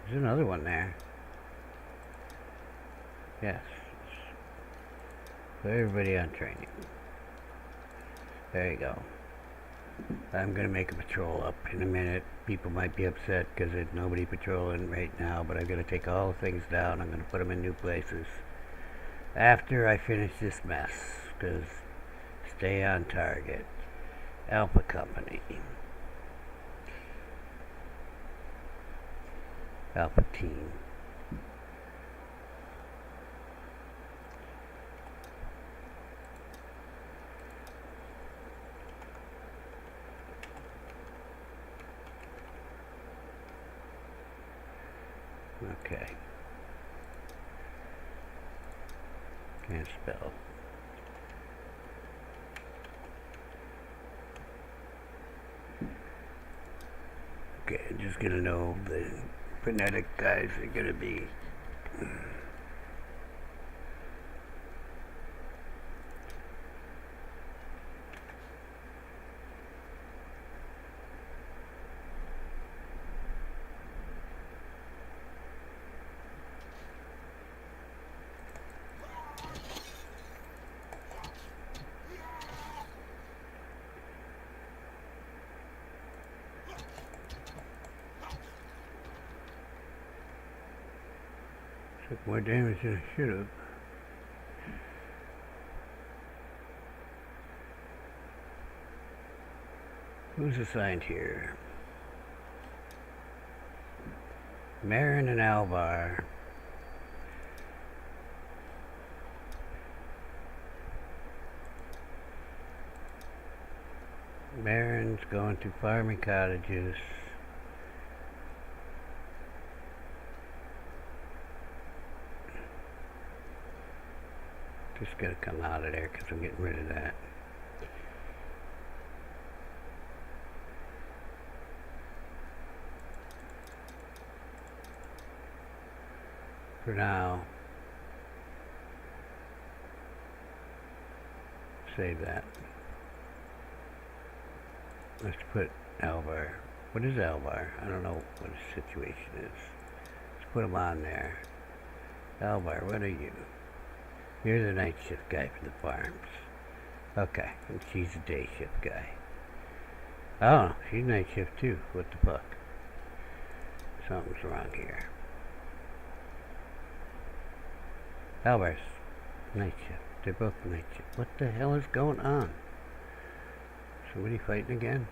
There's another one there. Yes. Put everybody on training. There you go. I'm going to make a patrol up in a minute. People might be upset because there's nobody patrolling right now, but I'm going to take all the things down. I'm going to put them in new places after I finish this mess, because stay on target. Alpha Company. Alpha Team. Okay. Can't spell. Okay, I'm just gonna know the phonetic guys are gonna be. Took more damage than I should have. Who's assigned here? Marin and Alvar. Marin's going to farming cottages. Just gotta come out of there because I'm getting rid of that. For now, save that. Let's put Alvar. What is Alvar? I don't know what his situation is. Let's put him on there. Alvar, what are you? You're the night shift guy for the farms. Okay, and she's a day shift guy. Oh, she's night shift too. What the fuck? Something's wrong here. Alvar's night shift. They're both night shift. What the hell is going on? Somebody fighting again?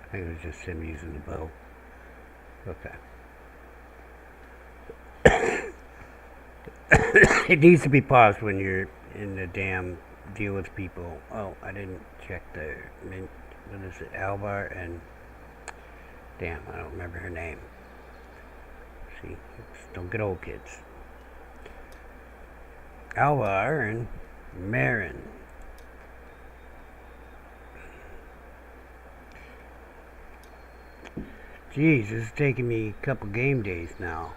I think it was just him using the bow. Okay. It needs to be paused when you're in the damn deal with people. Oh, I didn't check the what is it? Alvar and damn, I don't remember her name. See, don't get old, kids. Alvar and Marin. Jeez, this is taking me a couple game days now.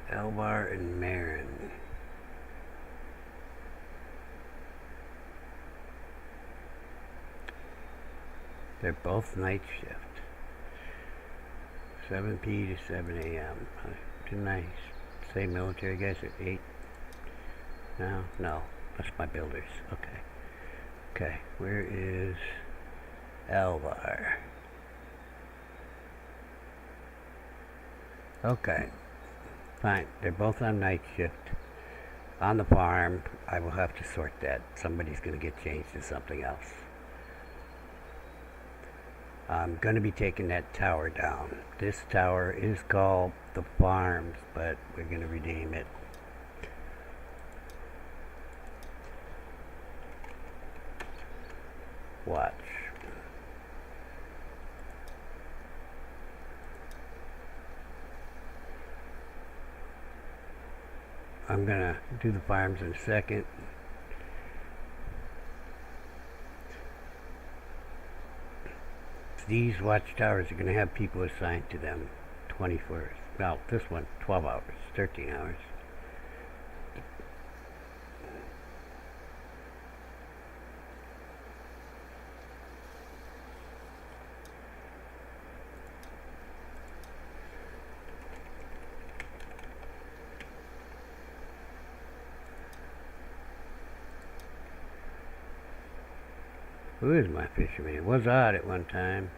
Alvar and Marin. They're both night shift. 7 p to 7 a.m. Didn't I say military guys at 8? No? No. That's my builders. Okay. Okay. Where is Alvar? Okay. Fine. They're both on night shift. On the farm. I will have to sort that. Somebody's going to get changed to something else. I'm going to be taking that tower down. This tower is called the Farms, but we're going to rename it. Watch. I'm going to do the farms in a second. These watchtowers are going to have people assigned to them 24. Now, this one, 12 hours, 13 hours. Who is my fisherman? It was Odd at one time.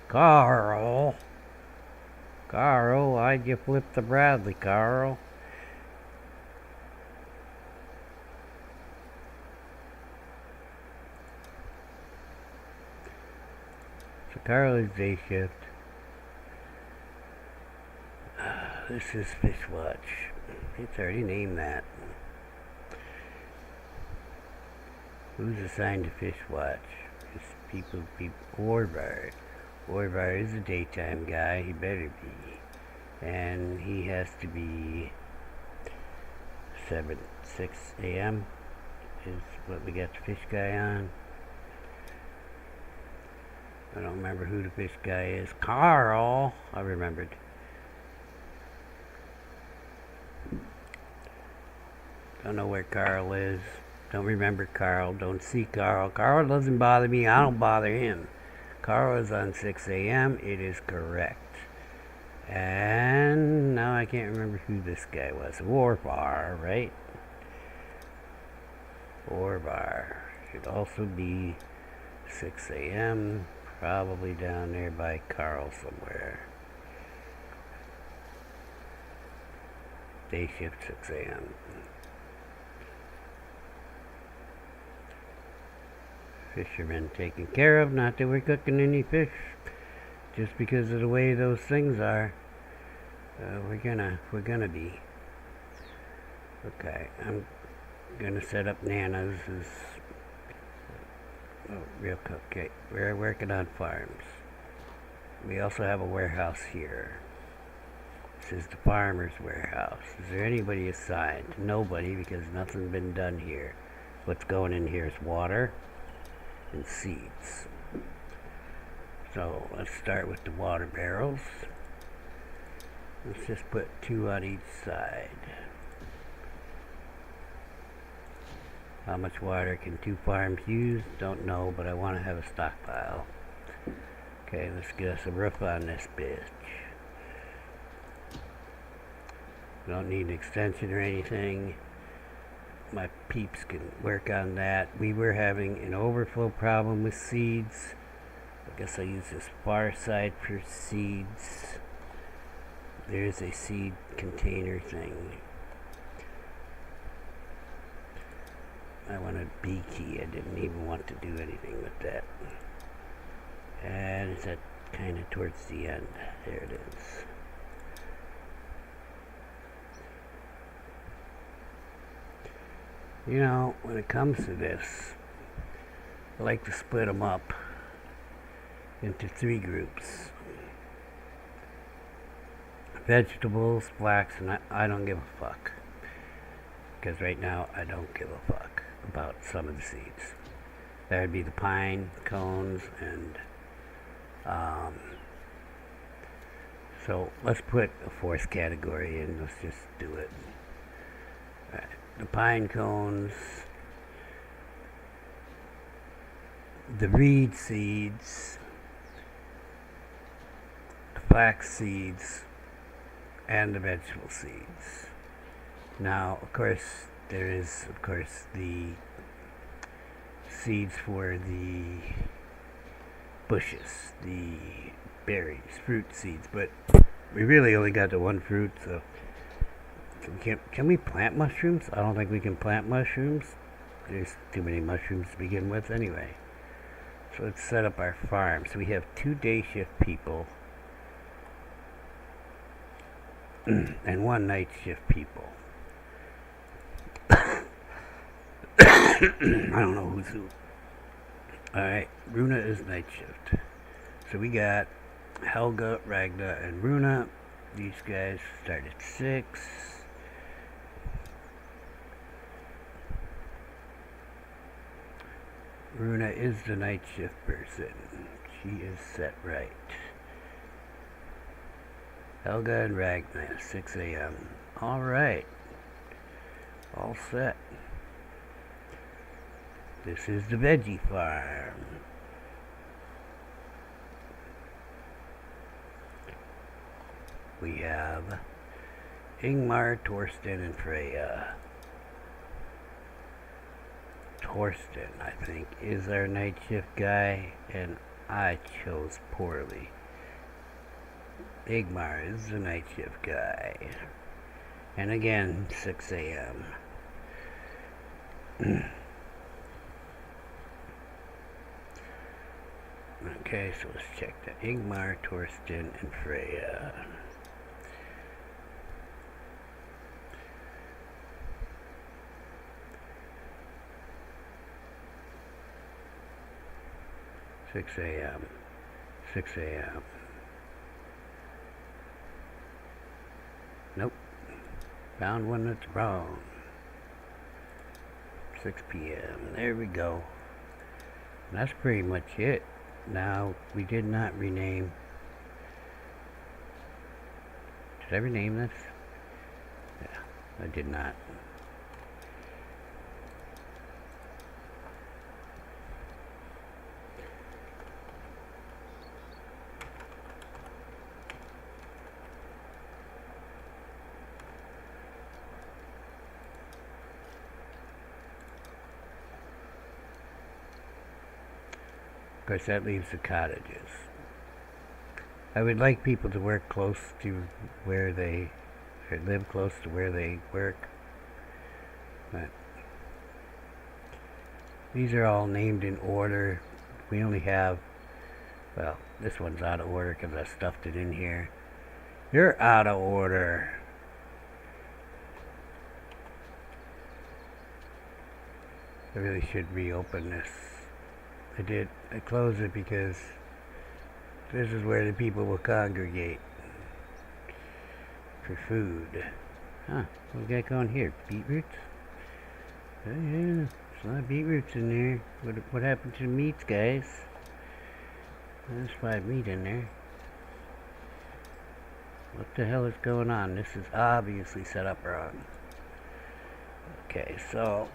Carl! Carl, why'd you flip the Bradley, Carl? So Carl is day shift. This is Fish Watch. It's already named that. Who's assigned to Fish Watch? It's people. Orvar. Orvar is a daytime guy. He better be. And he has to be 6 a.m. is what we got the fish guy on. I don't remember who the fish guy is. Carl! I remembered. Don't know where Carl is. Don't remember Carl. Don't see Carl. Carl doesn't bother me. I don't bother him. Carl is on 6 a.m. It is correct. And now I can't remember who this guy was. Warbar, right? Warbar should also be 6 a.m. Probably down there by Carl somewhere. Day shift 6 a.m. Fishermen taken care of. Not that we're cooking any fish, just because of the way those things are. We're gonna be. Okay, I'm gonna set up Nana's as real cook. Okay, we're working on farms. We also have a warehouse here. This is the farmer's warehouse. Is there anybody assigned? Nobody, because nothing's been done here. What's going in here is water and seeds. So let's start with the water barrels. Let's just put 2 on each side. How much water can 2 farms use? Don't know, but I want to have a stockpile. Okay, let's get us a roof on this bitch. Don't need an extension or anything. My peeps can work on that. We were having an overflow problem with seeds. I guess I'll use this far side for seeds. There's a seed container thing. I want a B key. I didn't even want to do anything with that. And it's at kind of towards the end. There it is. You know, when it comes to this, I like to split them up into 3 groups. Vegetables, flax, and I don't give a fuck. Because right now, I don't give a fuck about some of the seeds. That would be the pine, cones, and so let's put a 4th category in. Let's just do it. All right. The pine cones, the reed seeds, the flax seeds, and the vegetable seeds. Now, of course, there is, the seeds for the bushes, the berries, fruit seeds, but we really only got the 1 fruit, so can we plant mushrooms? I don't think we can plant mushrooms. There's too many mushrooms to begin with anyway. So let's set up our farm. So we have 2 day shift people and 1 night shift people. I don't know who's who. Alright, Runa is night shift. So we got Helga, Ragnar, and Runa. These guys start at 6. Runa is the night shift person. She is set right. Helga and Ragnar, 6 a.m. Alright. All set. This is the veggie farm. We have Ingmar, Torsten, and Freya. Torsten, I think, is our night shift guy, and I chose poorly. Igmar is the night shift guy. And again, 6 a.m. Okay, so let's check that. Igmar, Torsten, and Freya. Six a.m. 6 a.m. Nope. Found one that's wrong. 6 p.m. There we go. And that's pretty much it. Now, we did not rename. Did I rename this? Yeah, I did not. Of course, that leaves the cottages. I would like people to work close to where they, or live close to where they work. But these are all named in order. We only have, well, this one's out of order because I stuffed it in here. You're out of order. I really should reopen this. I did. I closed it because this is where the people will congregate for food. Huh, what we got going here? Beetroots? Oh yeah, there's a lot of beetroots in there. What happened to the meats, guys? There's 5 meat in there. What the hell is going on? This is obviously set up wrong. Okay, so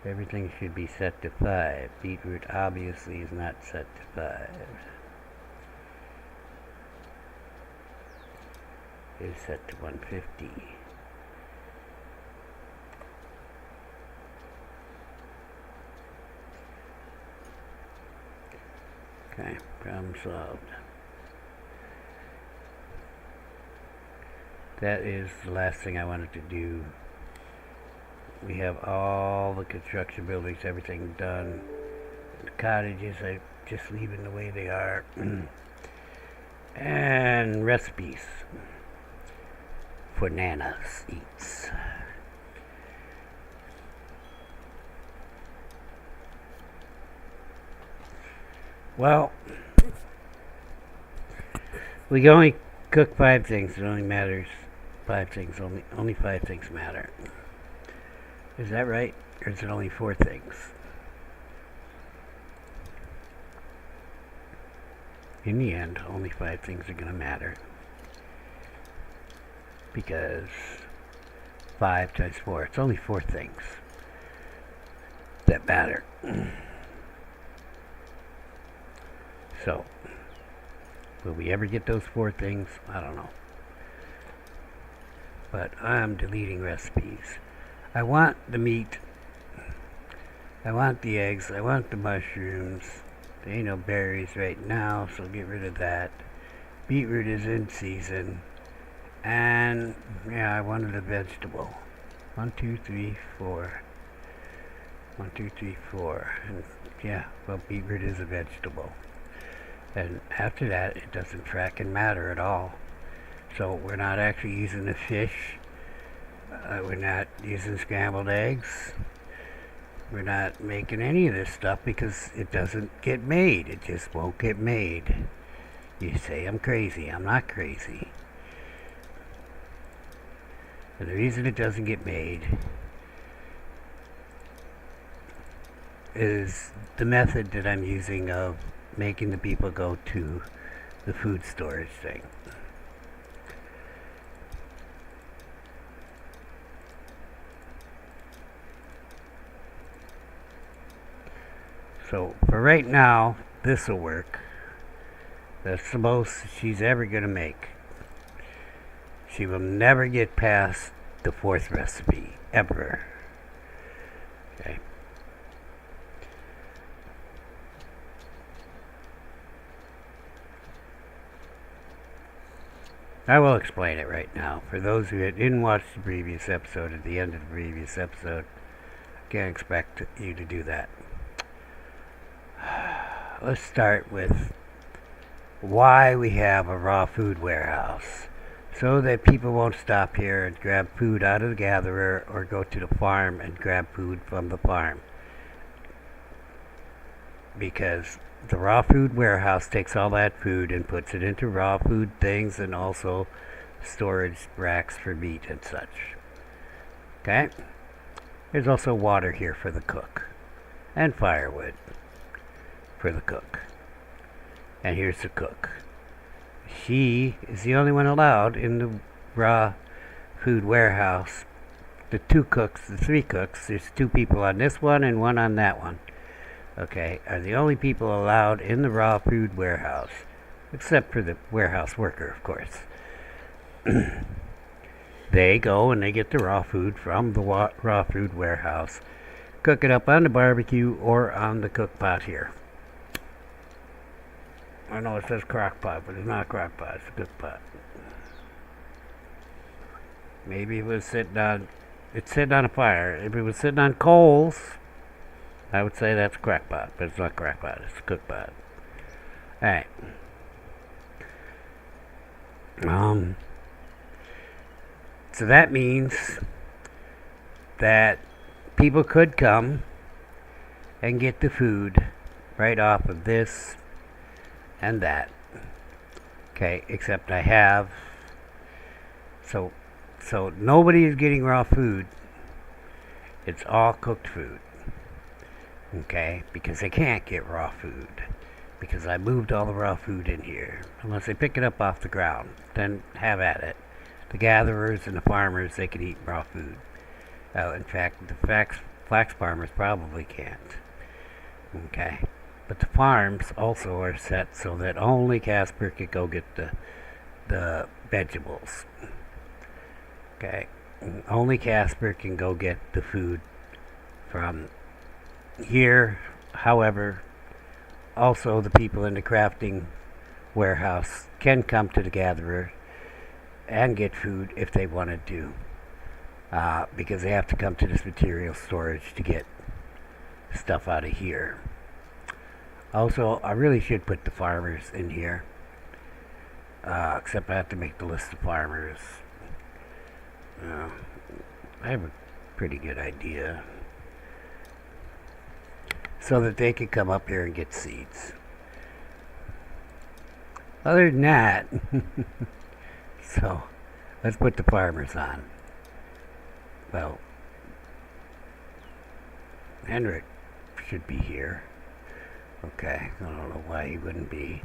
everything should be set to 5. Beetroot obviously is not set to 5. It is set to 150. Okay, problem solved. That is the last thing I wanted to do. We have all the construction buildings, everything done. The cottages, I just leaving the way they are. And recipes for Nana's Eats. Well, we can only cook 5 things. It only matters 5 things. Only 5 things matter. Is that right? Or is it only 4 things? In the end, only 5 things are going to matter. Because 5 times 4, it's only 4 things that matter. So, will we ever get those 4 things? I don't know. But I'm deleting recipes. I want the meat, I want the eggs, I want the mushrooms. There ain't no berries right now, so get rid of that. Beetroot is in season. And, yeah, I wanted a vegetable. 1, 2, 3, 4. 1, 2, 3, 4. And, yeah, well, beetroot is a vegetable. And after that, it doesn't fracking matter at all. So we're not actually using the fish. We're not using scrambled eggs. We're not making any of this stuff because it doesn't get made. It just won't get made. You say I'm crazy. I'm not crazy. And the reason it doesn't get made is the method that I'm using of making the people go to the food storage thing. So for right now, this will work. That's the most she's ever going to make. She will never get past the 4th recipe, ever. Okay. I will explain it right now. For those who didn't watch the previous episode, at the end of the previous episode, I can't expect you to do that. Let's start with why we have a raw food warehouse. So that people won't stop here and grab food out of the gatherer or go to the farm and grab food from the farm. Because the raw food warehouse takes all that food and puts it into raw food things and also storage racks for meat and such. Okay? There's also water here for the cook. And firewood for the cook. And here's the cook. She is the only one allowed in the raw food warehouse. The 2 cooks, the 3 cooks, there's 2 people on this one and 1 on that one. Okay, are the only people allowed in the raw food warehouse, except for the warehouse worker, of course. They go and they get the raw food from the raw food warehouse, cook it up on the barbecue or on the cook pot here. I know it says crock pot, but it's not a crock pot, it's a cook pot. Maybe it was sitting on a fire. If it was sitting on coals, I would say that's a crock pot, but it's not a crock pot, it's a cook pot. Alright. So that means that people could come and get the food right off of this and that. Okay, except I have. So nobody is getting raw food. It's all cooked food. Okay, because they can't get raw food. Because I moved all the raw food in here. Unless they pick it up off the ground, then have at it. The gatherers and the farmers, they can eat raw food. In fact, the flax farmers probably can't. Okay. But the farms also are set so that only Casper can go get the vegetables. Okay. Only Casper can go get the food from here. However, also the people in the crafting warehouse can come to the gatherer and get food if they wanted to. Because they have to come to this material storage to get stuff out of here. Also, I really should put the farmers in here. Except I have to make the list of farmers. I have a pretty good idea. So that they could come up here and get seeds. Other than that, so let's put the farmers on. Well, Henrik should be here. Okay, I don't know why he wouldn't be.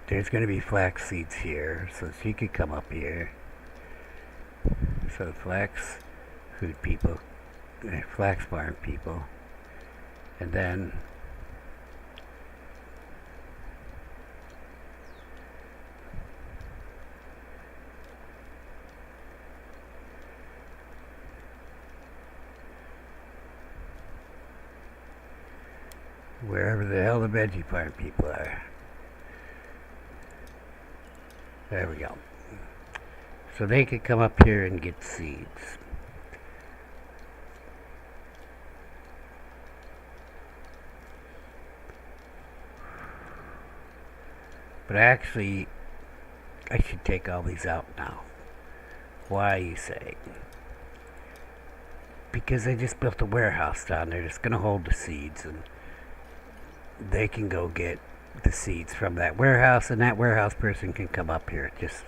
There's going to be flax seeds here, so she could come up here. So the flax food people, flax farm people, and then wherever the hell the veggie farm people are. There we go. So they could come up here and get seeds. But actually, I should take all these out now. Why, you say? Because they just built a warehouse down there that's going to hold the seeds, and they can go get the seeds from that warehouse, and that warehouse person can come up here. It just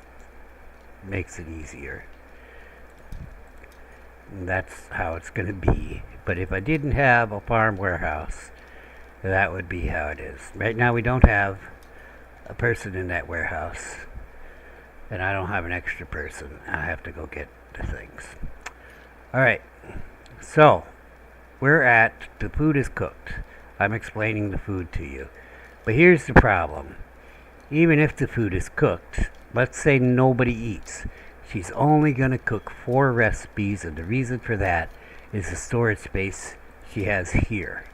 makes it easier. And that's how it's going to be. But if I didn't have a farm warehouse, that would be how it is. Right now we don't have a person in that warehouse, and I don't have an extra person. I have to go get the things. Alright, so we're at the food is cooked. I'm explaining the food to you. But here's the problem. even if the food is cooked, let's say nobody eats, she's only going to cook 4 recipes, and the reason for that is the storage space she has here.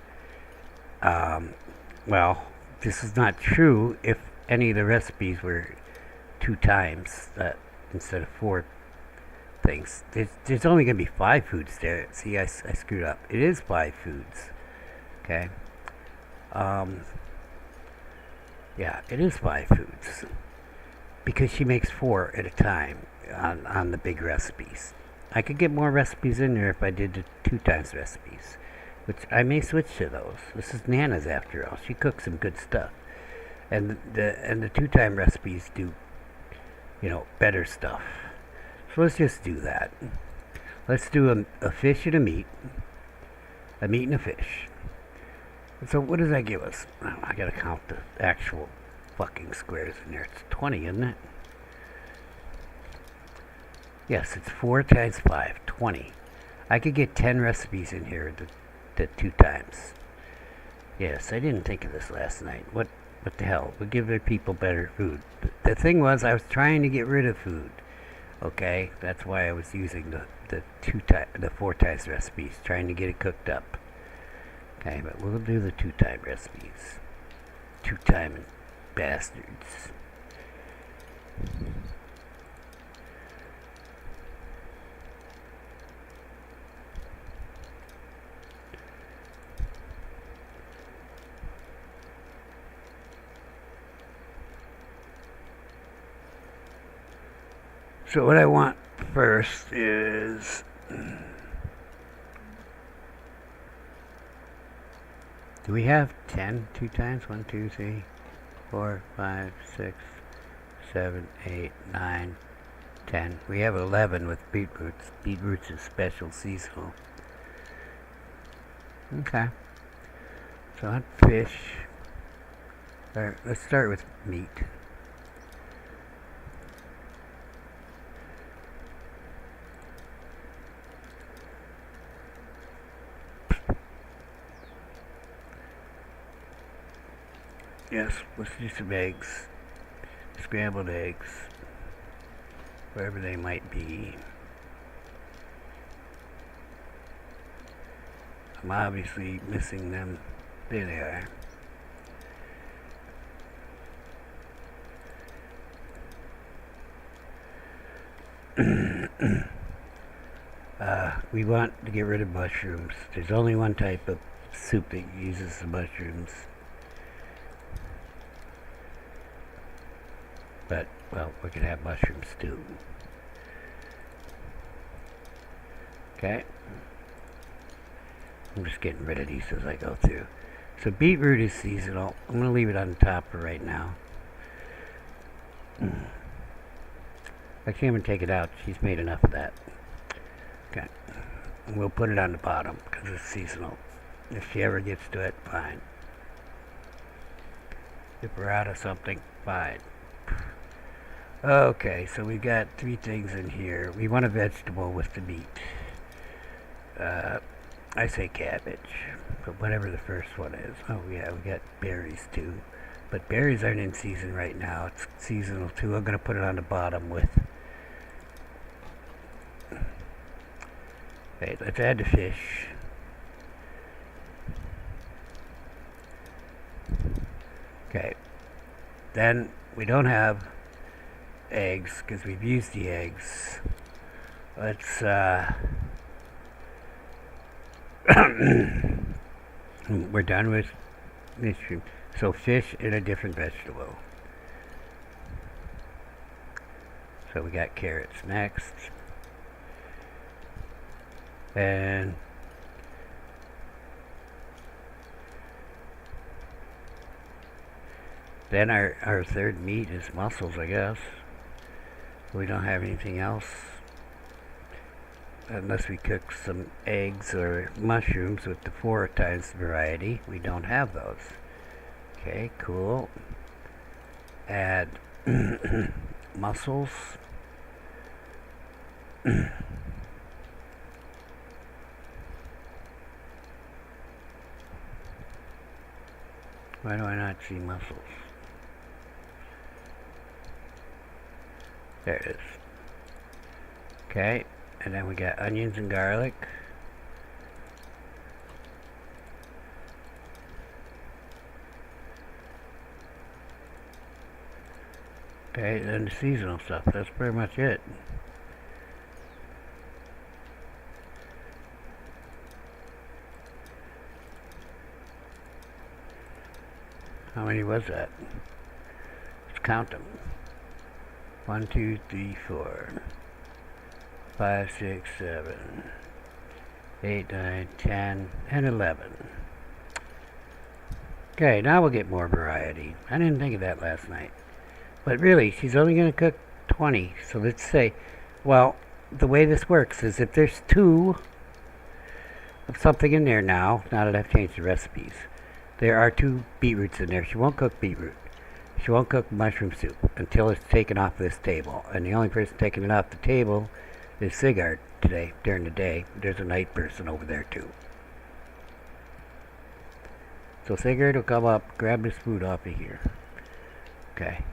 Well, this is not true if any of the recipes were 2 times that instead of 4 things. There's only going to be 5 foods there. See, I screwed up. It is 5 foods. Okay. Yeah, it is 5 foods. Because she makes 4 at a time on the big recipes. I could get more recipes in there if I did the 2 times recipes. Which I may switch to those. This is Nana's after all. She cooks some good stuff. And the 2 time recipes do, better stuff. So let's just do that. Let's do a fish and a meat and a fish. So what does that give us? Oh, I gotta count the actual fucking squares in there. It's 20, isn't it? Yes, it's 4 times 5, 20. I could get 10 recipes in here the 2 times. Yes, I didn't think of this last night. What the hell? We'll give the people better food. The thing was, I was trying to get rid of food. Okay, that's why I was using the 4 times recipes, trying to get it cooked up. Okay, but we'll do the 2 time recipes. 2 time bastards. So what I want first is do we have 10 2 times? 1, 2, 3, 4, 5, 6, 7, 8, 9, 10. We have 11 with beetroots. Beetroots is special seasonal. Okay. So on fish. Let's start with meat. Yes, let's do some eggs. Scrambled eggs. Wherever they might be. I'm obviously missing them. There they are. We want to get rid of mushrooms. There's only one type of soup that uses the mushrooms. But, well, we can have mushrooms too. Okay. I'm just getting rid of these as I go through. So beetroot is seasonal. I'm going to leave it on the top for right now. I can't even take it out. She's made enough of that. Okay. And we'll put it on the bottom because it's seasonal. If she ever gets to it, fine. If we're out of something, fine. Okay, so we've got 3 things in here. We want a vegetable with the meat. I say cabbage, but whatever the first one is. Oh yeah, we got berries too. But berries aren't in season right now. It's seasonal too. I'm going to put it on the bottom with... Okay, let's add the fish. Okay. Then we don't have eggs because we've used the eggs. Let's we're done with mushroom. So fish and a different vegetable. So we got carrots next. And then our third meat is mussels, I guess. We don't have anything else. Unless we cook some eggs or mushrooms with the 4 times variety. We don't have those. Okay, cool. Add mussels. Why do I not see mussels? There it is. Okay, and then we got onions and garlic. Okay, then the seasonal stuff. That's pretty much it. How many was that? Let's count them. 1, 2, 3, 4, 5, 6, 7, 8, 9, 10, and 11. Okay, now we'll get more variety. I didn't think of that last night. But really, she's only going to cook 20. So let's say, well, the way this works is if there's 2 of something in there now that I've changed the recipes, there are 2 beetroots in there. She won't cook beetroot. She won't cook mushroom soup until it's taken off this table. And the only person taking it off the table is Sigurd today, during the day. There's a night person over there too. So Sigurd will come up, grab this food off of here. Okay.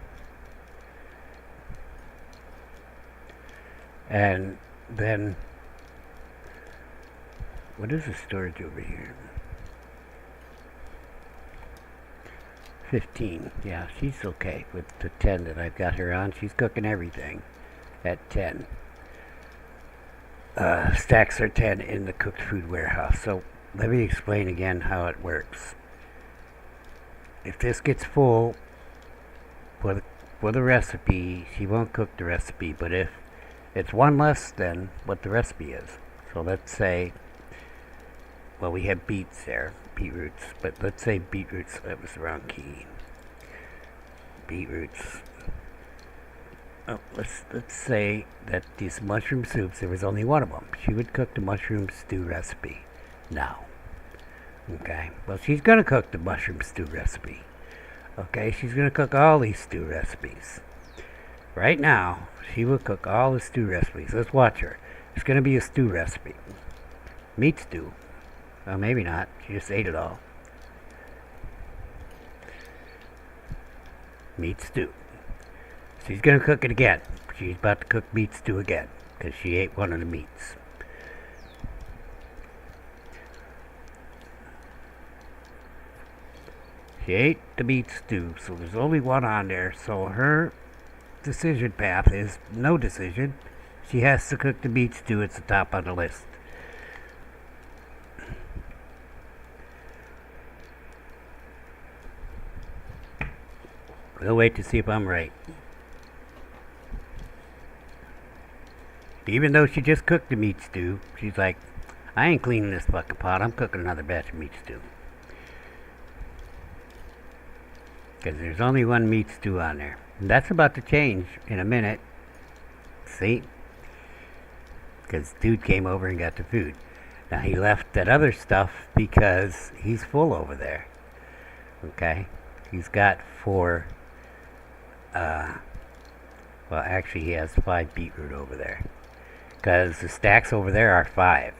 And then, what is the storage over here? 15. Yeah, she's okay with the 10 that I've got her on. She's cooking everything at 10. Stacks are 10 in the cooked food warehouse. So let me explain again how it works. If this gets full for the recipe, she won't cook the recipe. But if it's 1 less than what the recipe is, so let's say, well, we have beets there, beetroots, but let's say beetroots, that was the wrong key. Beetroots. Oh, let's say that these mushroom soups, there was only 1 of them. She would cook the mushroom stew recipe now. Okay, well, she's going to cook the mushroom stew recipe. Okay, she's going to cook all these stew recipes. Right now, she will cook all the stew recipes. Let's watch her. It's going to be a stew recipe. Meat stew. Well, maybe not. She just ate it all. Meat stew. She's going to cook it again. She's about to cook meat stew again, because she ate one of the meats. She ate the meat stew, so there's only 1 on there, so her decision path is no decision. She has to cook the meat stew at the top on the list. We'll wait to see if I'm right. Even though she just cooked the meat stew, she's like, I ain't cleaning this fucking pot, I'm cooking another batch of meat stew. Because there's only 1 meat stew on there. And that's about to change in a minute. See? Because dude came over and got the food. Now he left that other stuff because he's full over there. Okay? He's got 4, well actually he has 5 beetroot over there. Because the stacks over there are 5.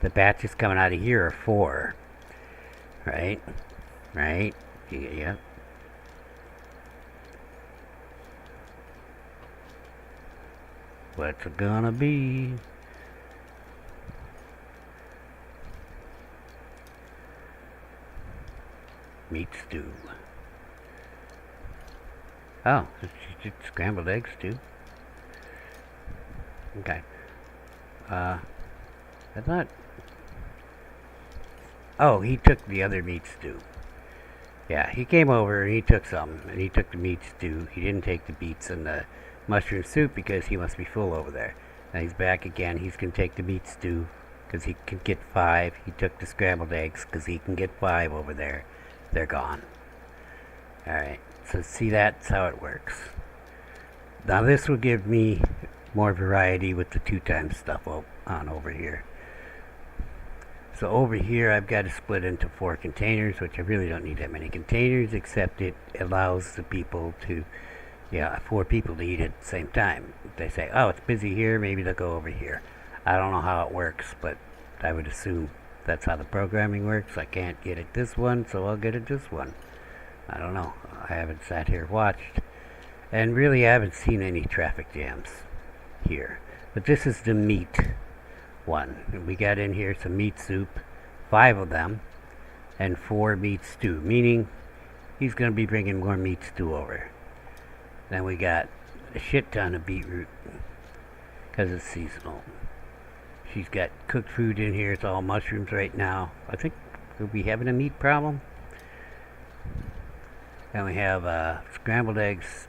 The batches coming out of here are 4. Right? Right? Yeah. What's it gonna be? Meat stew. Oh, it's scrambled eggs too. Okay. I thought... Oh, he took the other meat stew. Yeah, he came over and he took some, and he took the meat stew. He didn't take the beets and the mushroom soup because he must be full over there. Now he's back again. He's going to take the meat stew because he can get 5. He took the scrambled eggs because he can get 5 over there. They're gone. Alright, so see, that's how it works. Now this will give me more variety with the 2 times stuff on over here. So over here I've got to split into 4 containers, which I really don't need that many containers, except it allows the people to, 4 people to eat at the same time. If they say, oh, it's busy here, maybe they'll go over here. I don't know how it works, but I would assume that's how the programming works. I can't get it this one, so I'll get it this one. I don't know. I haven't sat here watched. And really, I haven't seen any traffic jams here. But this is the meat one. We got in here some meat soup, 5 of them, and 4 meat stew, meaning he's going to be bringing more meat stew over. Then we got a shit ton of beetroot, because it's seasonal. She's got cooked food in here. It's all mushrooms right now. I think we'll be having a meat problem. And we have scrambled eggs,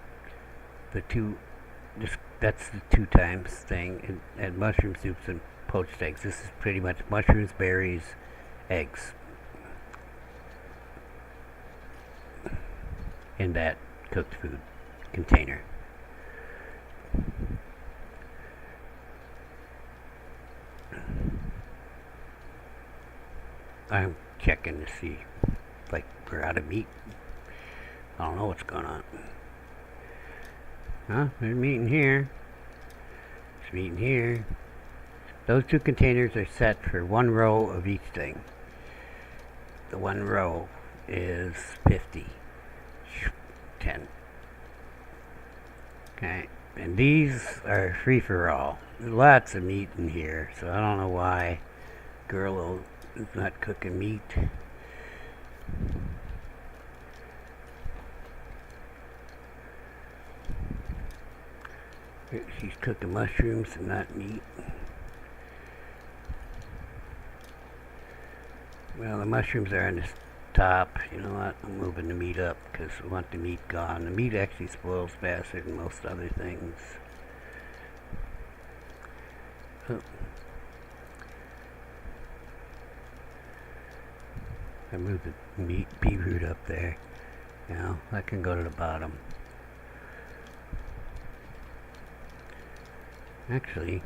that's the 2 times thing, and mushroom soups and poached eggs. This is pretty much mushrooms, berries, eggs in that cooked food container. I'm checking to see, like, we're out of meat. I don't know what's going on. Huh? There's meat in here. There's meat in here. Those 2 containers are set for 1 row of each thing. The 1 row is 50. 10. Okay. And these are free for all. There's lots of meat in here, so I don't know why Girl is not cooking meat. She's cooking mushrooms and not meat. Well, the mushrooms are on the top. You know what? I'm moving the meat up because I want the meat gone. The meat actually spoils faster than most other things. Oh. I moved the meat beetroot up there. Now that can go to the bottom. Actually,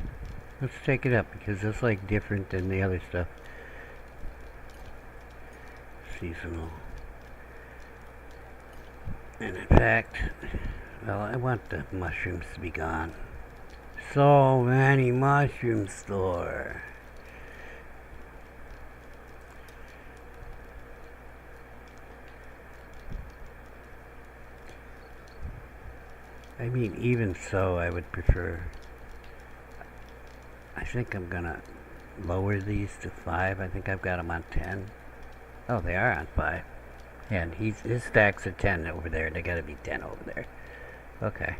let's take it up because it's like different than the other stuff. Seasonal. And in fact, well, I want the mushrooms to be gone. So many mushrooms store. I mean, even so, I would prefer. I think I'm gonna lower these to 5. I think I've got them on 10. Oh, they are on 5. And his stacks are 10 over there. They gotta be 10 over there. Okay.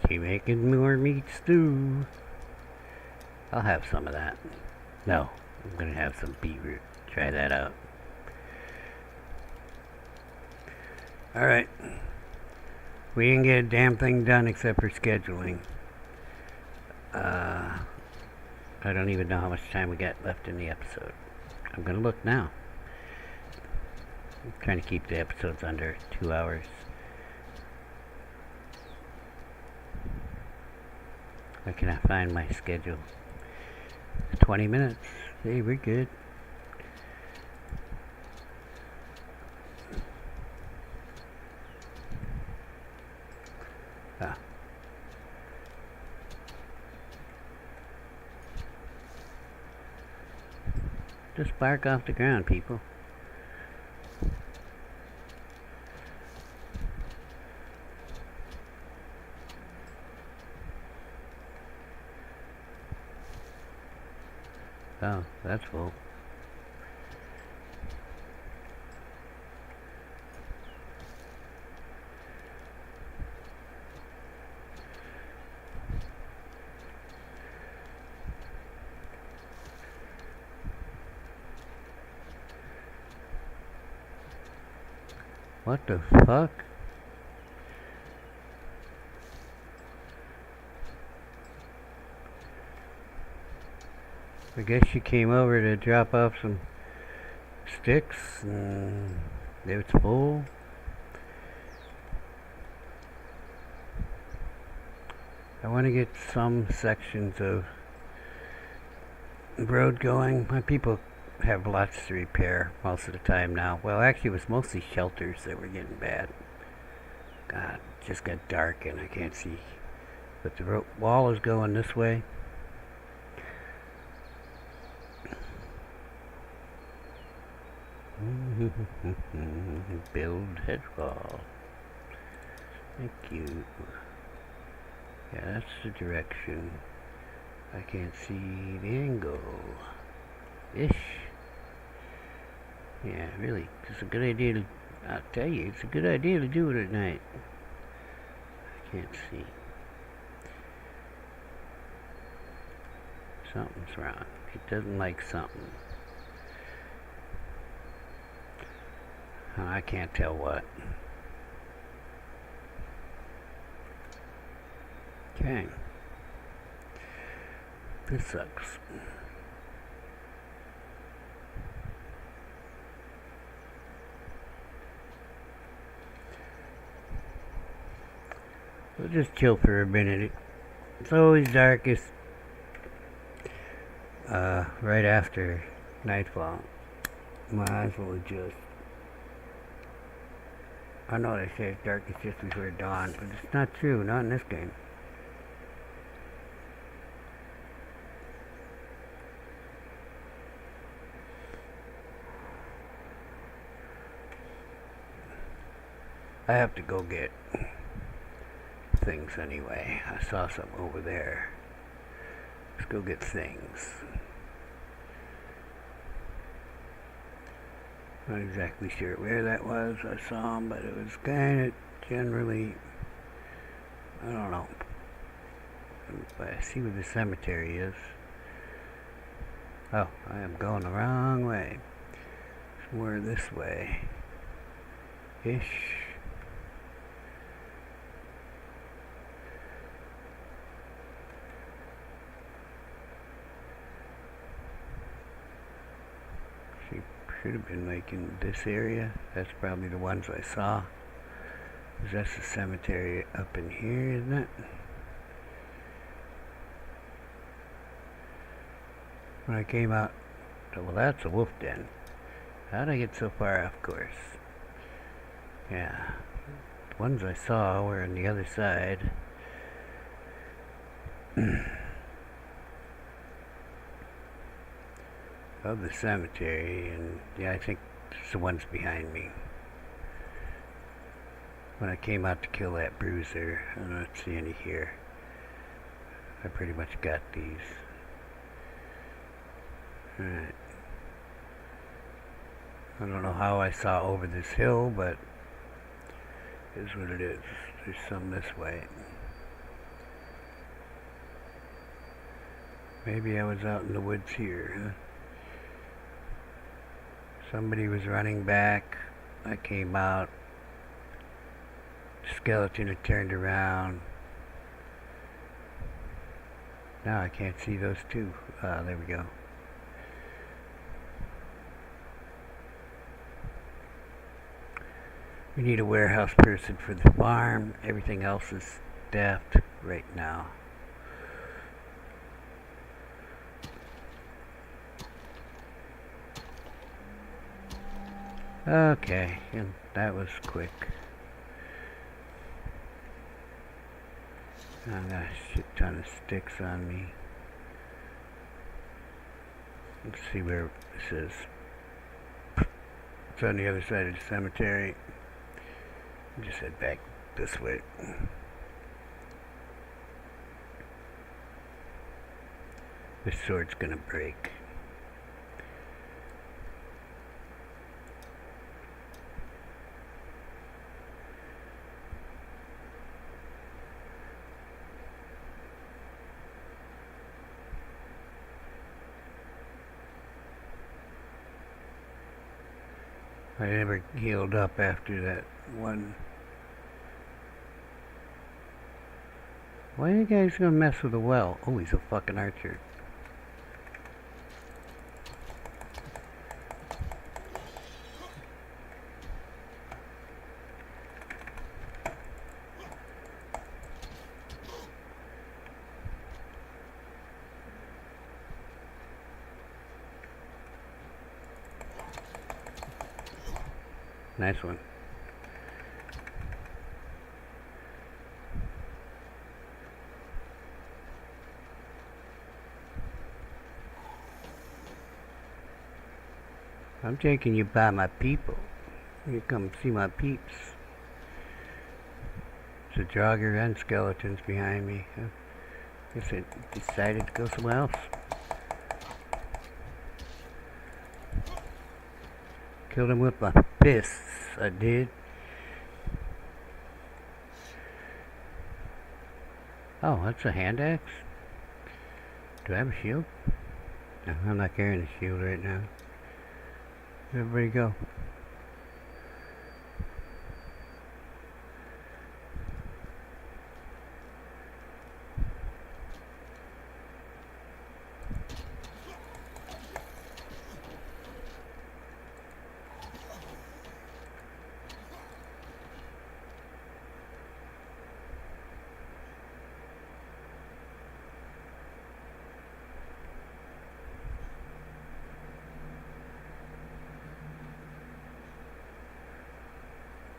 Keep making more meat stew. I'll have some of that. No, I'm gonna have some beetroot. Try that out. Alright. We didn't get a damn thing done except for scheduling. I don't even know how much time we got left in the episode. I'm gonna look now. I'm trying to keep the episodes under 2 hours. Where can I find my schedule? 20 minutes. Hey, we're good. Ah. Just bark off the ground, people. Oh, that's full. What the fuck? I guess she came over to drop off some sticks and it's full. I want to get some sections of road going. My people have lots to repair most of the time now. Well, actually it was mostly shelters that were getting bad. God, it just got dark and I can't see. But the wall is going this way. Build head wall. Thank you. Yeah, that's the direction. I can't see the angle. Ish. Yeah, really, it's a good idea to, I'll tell you, it's a good idea to do it at night. I can't see. Something's wrong. It doesn't like something. I can't tell what. Okay. This sucks. We'll just chill for a minute. It's always darkest right after nightfall. Might as well adjust. I know they say it's darkest just before dawn, but it's not true, not in this game. I have to go get things anyway. I saw some over there. Let's go get things. Not exactly sure where that was. I saw them, but it was kind of generally, I don't know. But I see where the cemetery is. Oh, I am going the wrong way. Somewhere this way. Ish. Should have been like in this area. That's probably the ones I saw. 'Cause that's the cemetery up in here, isn't it? When I came out, well, that's a wolf den. How'd I get so far off course? Yeah, the ones I saw were on the other side. Of the cemetery, and yeah, I think it's the ones behind me. When I came out to kill that bruiser, I don't see any here. I pretty much got these. Alright. I don't know how I saw over this hill, but it is what it is. There's some this way. Maybe I was out in the woods here, huh? Somebody was running back. I came out. The skeleton had turned around. Now I can't see those two. There we go. We need a warehouse person for the farm. Everything else is staffed right now. Okay, and that was quick. I got a shit ton of sticks on me. Let's see where this is. It's on the other side of the cemetery. Just head back this way. This sword's gonna break. I never healed up after that one. Why are you guys gonna mess with the well? Oh, he's a fucking archer. Nice one. I'm taking you by my people. You come see my peeps. It's a jogger and skeletons behind me. Guess I decided to go somewhere else. Killed him with my fists, I did. Oh, that's a hand axe? Do I have a shield? No, I'm not carrying a shield right now. Where'd everybody go?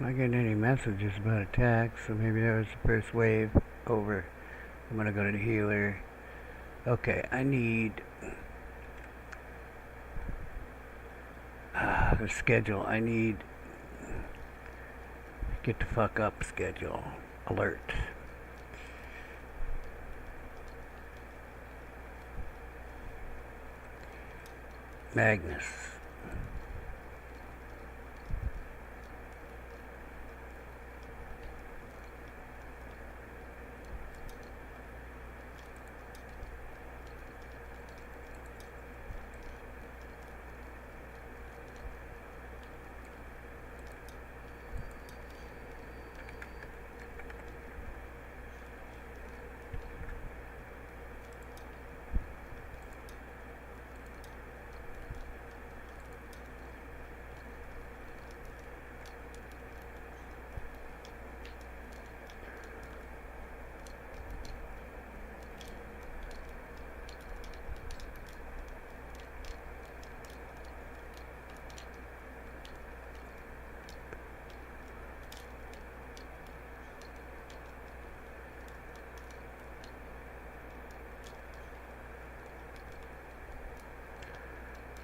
I'm not getting any messages about attacks, so maybe that was the first wave over. I'm gonna go to the healer. Okay, I need the schedule. I need get the fuck up schedule. Alert. Magnus.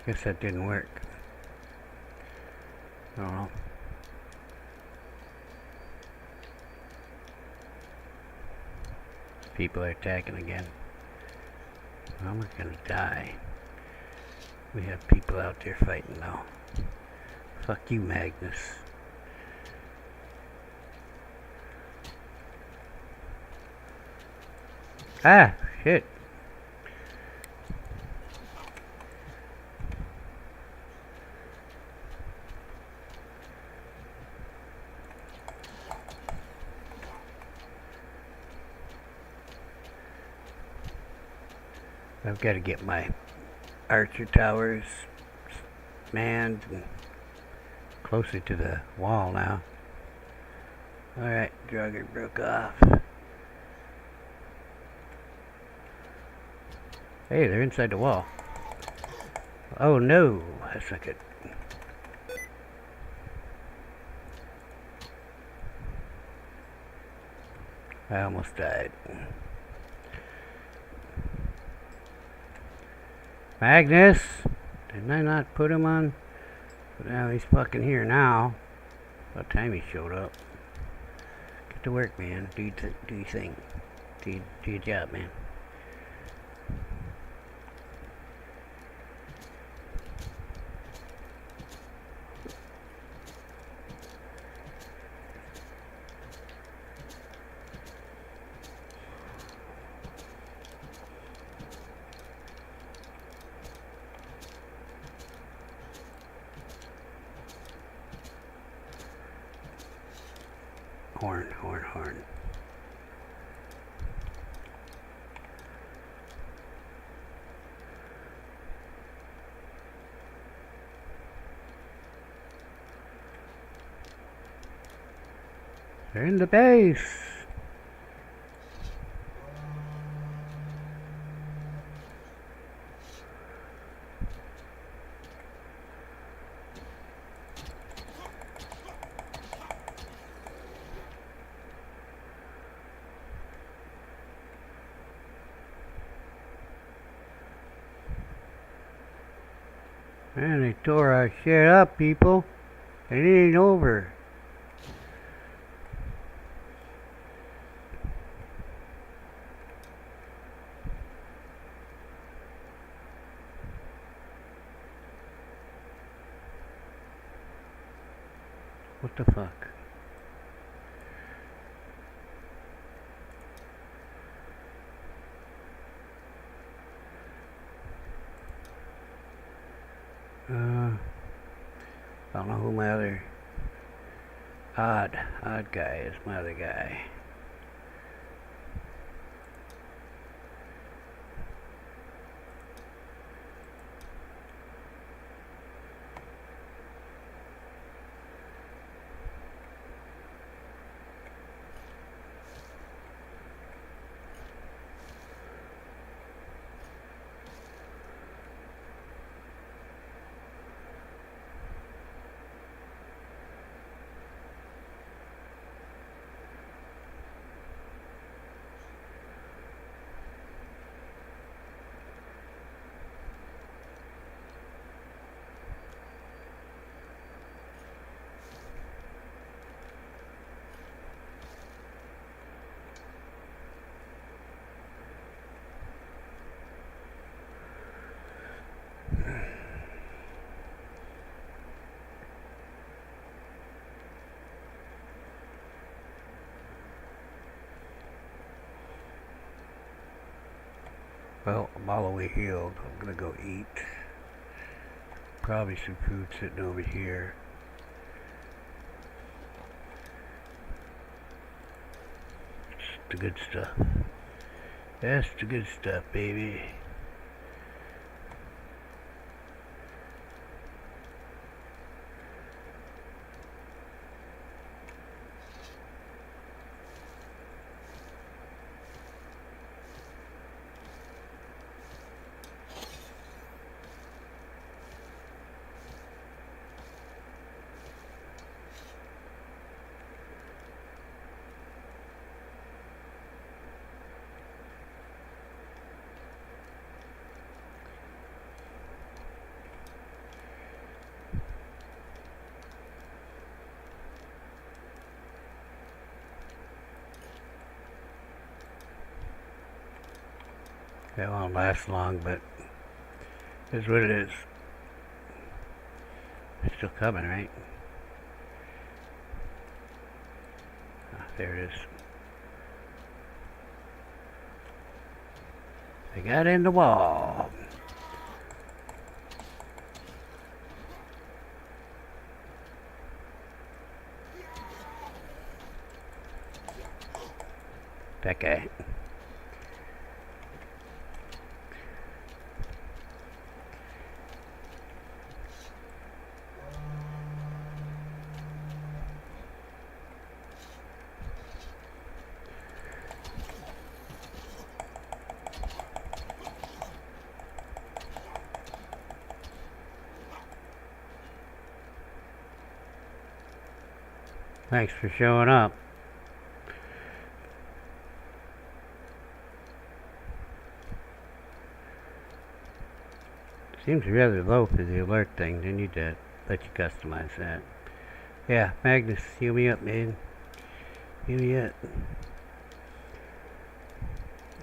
Guess that didn't work. I don't know. People are attacking again. Well, we're gonna die. We have people out there fighting now. Fuck you, Magnus. Ah, shit. I've got to get my archer towers manned and closer to the wall now. Alright, Drugger broke off. Hey, they're inside the wall. Oh no, that's not good. I almost died. Magnus! Didn't I not put him on? But now he's fucking here now. About time he showed up. Get to work, man. Do your thing. Do your job, man. Horn. They're in the base. Man, they tore our shit up, people. And it ain't over. What the fuck? I don't know who my other odd guy is. My other guy. Well, I'm all the way healed. I'm gonna go eat. Probably some food sitting over here. It's the good stuff. That's the good stuff, baby. That won't last long, but it's what it is. It's still coming, right? Ah, there it is. I got in the wall. That guy. Thanks for showing up. Seems rather low for the alert thing. They need to let you customize that. Yeah, Magnus, heal me up, man. Heal me up.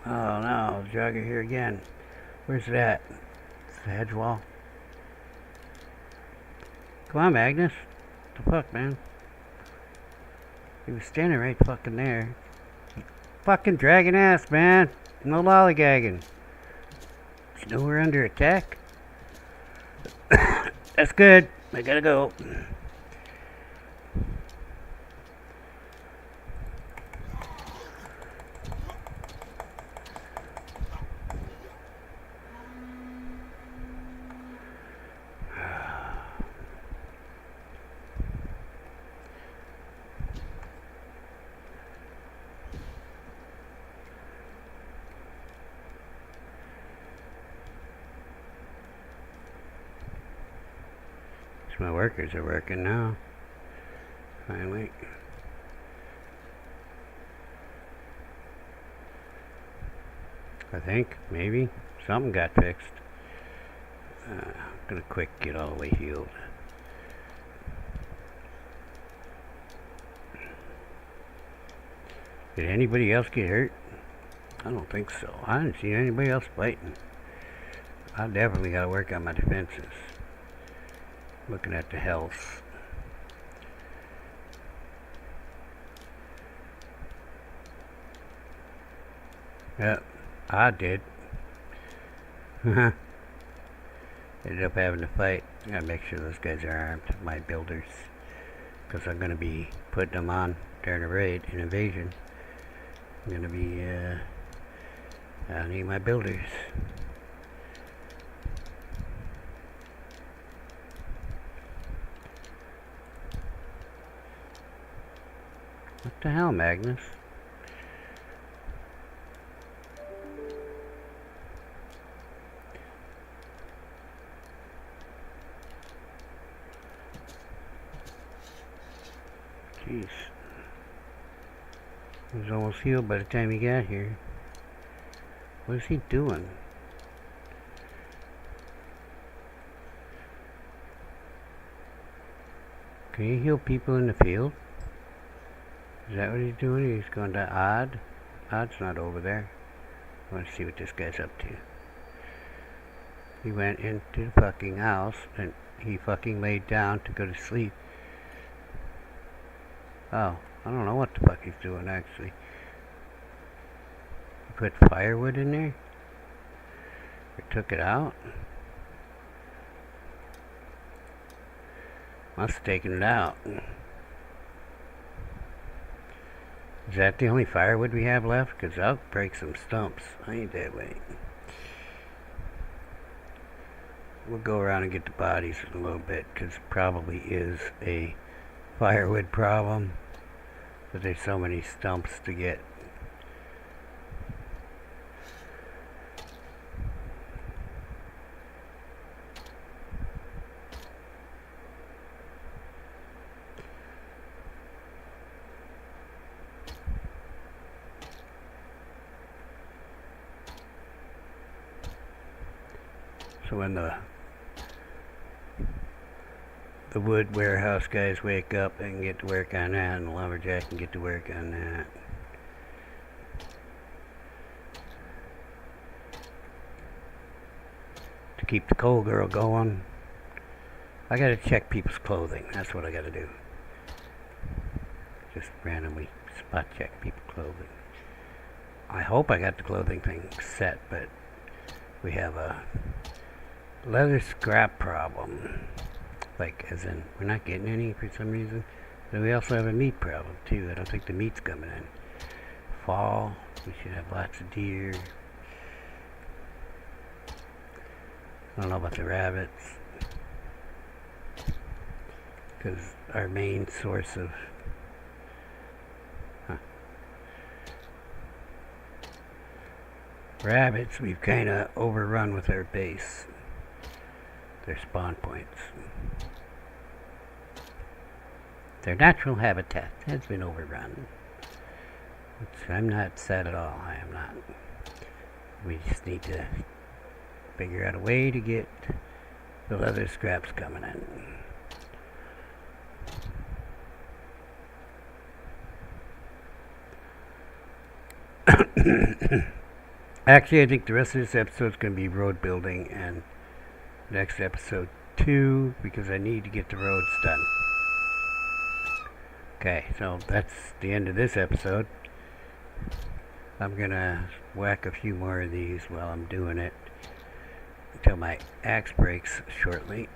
Oh no, jogger here again. Where's it at? It's the hedge wall. Come on, Magnus. What the fuck, man? He was standing right fucking there. Fucking dragging ass, man. No lollygagging. You know we're under attack? That's good. I gotta go. My workers are working now. Finally. I think, maybe. Something got fixed. I'm gonna quick get all the way healed. Did anybody else get hurt? I don't think so. I didn't see anybody else fighting. I definitely gotta work on my defenses. Looking at the health. Yep, I did. Ended up having to fight. I gotta make sure those guys are armed, my builders. Because I'm gonna be putting them on during a raid, an invasion. I'm gonna be, I need my builders. What the hell, Magnus? Jeez. He was almost healed by the time he got here. What is he doing? Can you heal people in the field? Is that what he's doing? He's going to Odd? Odd's not over there. I want to see what this guy's up to. He went into the fucking house and he fucking laid down to go to sleep. Oh, I don't know what the fuck he's doing actually. He put firewood in there? Or took it out? Must have taken it out. Is that the only firewood we have left? Because I'll break some stumps. I ain't that way. We'll go around and get the bodies in a little bit, because it probably is a firewood problem. But there's so many stumps to get. So when the wood warehouse guys wake up, they can get to work on that, and the lumberjack can get to work on that. To keep the coal girl going, I gotta check people's clothing. That's what I gotta do. Just randomly spot check people's clothing. I hope I got the clothing thing set, but we have a leather scrap problem. Like, as in, we're not getting any for some reason. But we also have a meat problem, too. I don't think the meat's coming in. Fall, we should have lots of deer. I don't know about the rabbits. Because our main source of... rabbits, we've kind of overrun with our base. Their spawn points. Their natural habitat has been overrun. Which I'm not sad at all. I am not. We just need to figure out a way to get the leather scraps coming in. Actually, I think the rest of this episode is going to be road building, and next episode 2, because I need to get the roads done. Okay, so that's the end of this episode. I'm going to whack a few more of these while I'm doing it, until my axe breaks shortly.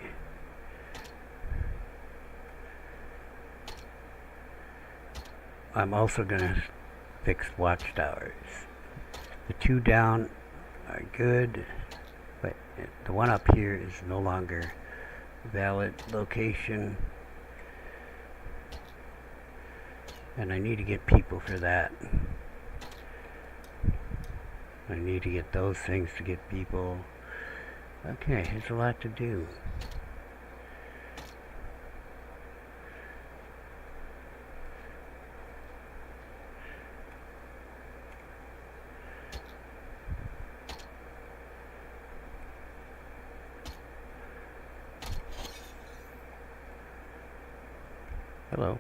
I'm also going to fix watchtowers. The 2 down are good, but the one up here is no longer a valid location. And I need to get people for that. I need to get those things to get people. Okay, there's a lot to do. Hello.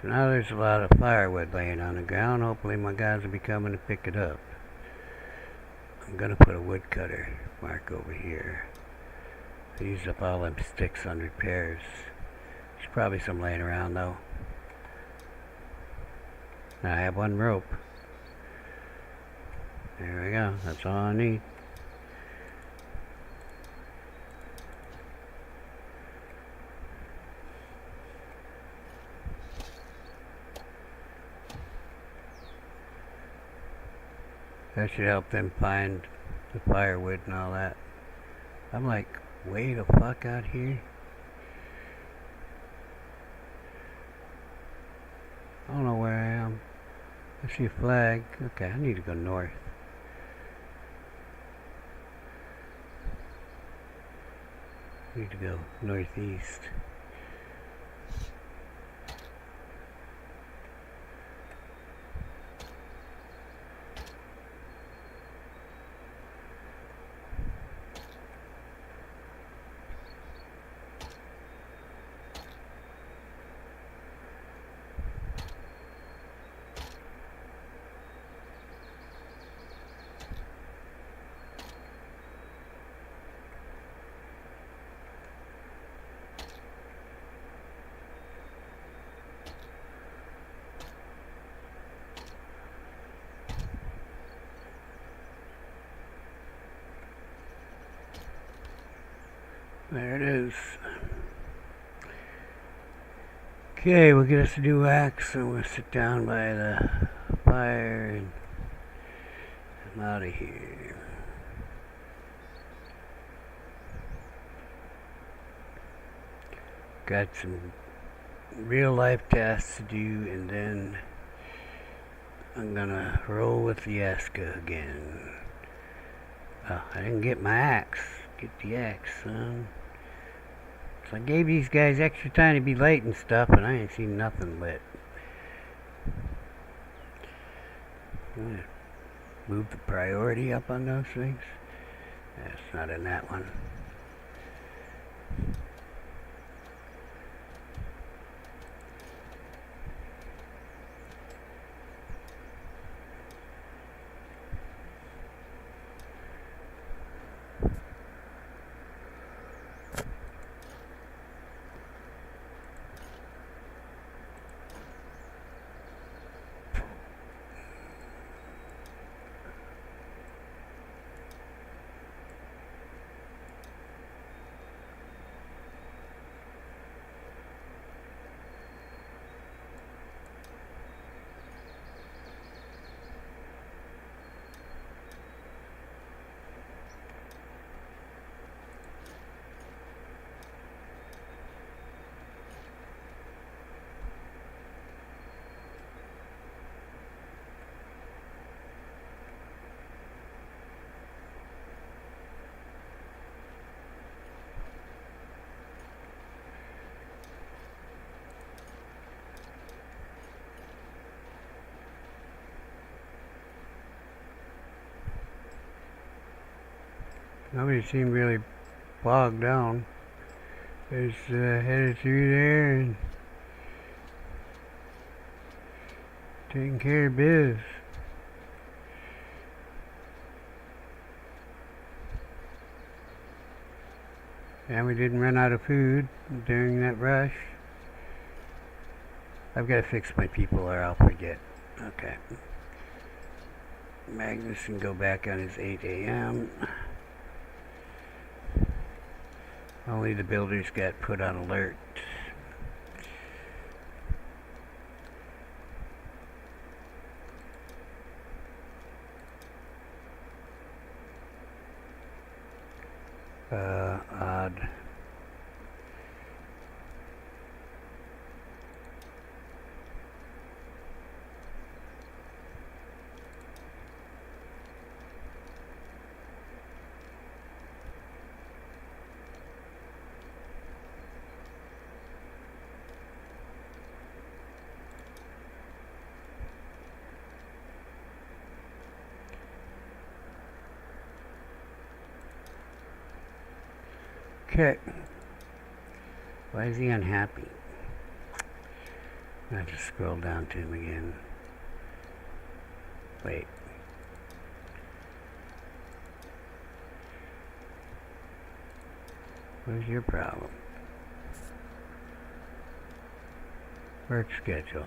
So now there's a lot of firewood laying on the ground. Hopefully my guys will be coming to pick it up. I'm gonna put a woodcutter mark over here. I used up all them sticks on repairs. There's probably some laying around though. Now I have one rope. There we go. That's all I need. That should help them find the firewood and all that. I'm like way the fuck out here. I don't know where I am. I see a flag. Okay, I need to go north. I need to go northeast. There it is. Okay, we'll get us a new axe and we'll sit down by the fire and I'm out of here. Got some real life tasks to do and then I'm gonna roll with the Aska again. Oh, I didn't get my axe. Get the axe, son. So I gave these guys extra time to be late and stuff, and I ain't seen nothing lit. I'm gonna move the priority up on those things. That's not in that one. Nobody seemed really bogged down. Just headed through there and taking care of biz. And we didn't run out of food during that rush. I've got to fix my people or I'll forget. Okay. Magnus can go back on his 8 a.m. Only the builders got put on alert. Odd. Okay, Why is he unhappy? I just scroll down to him again. Wait. What's your problem? Work schedule.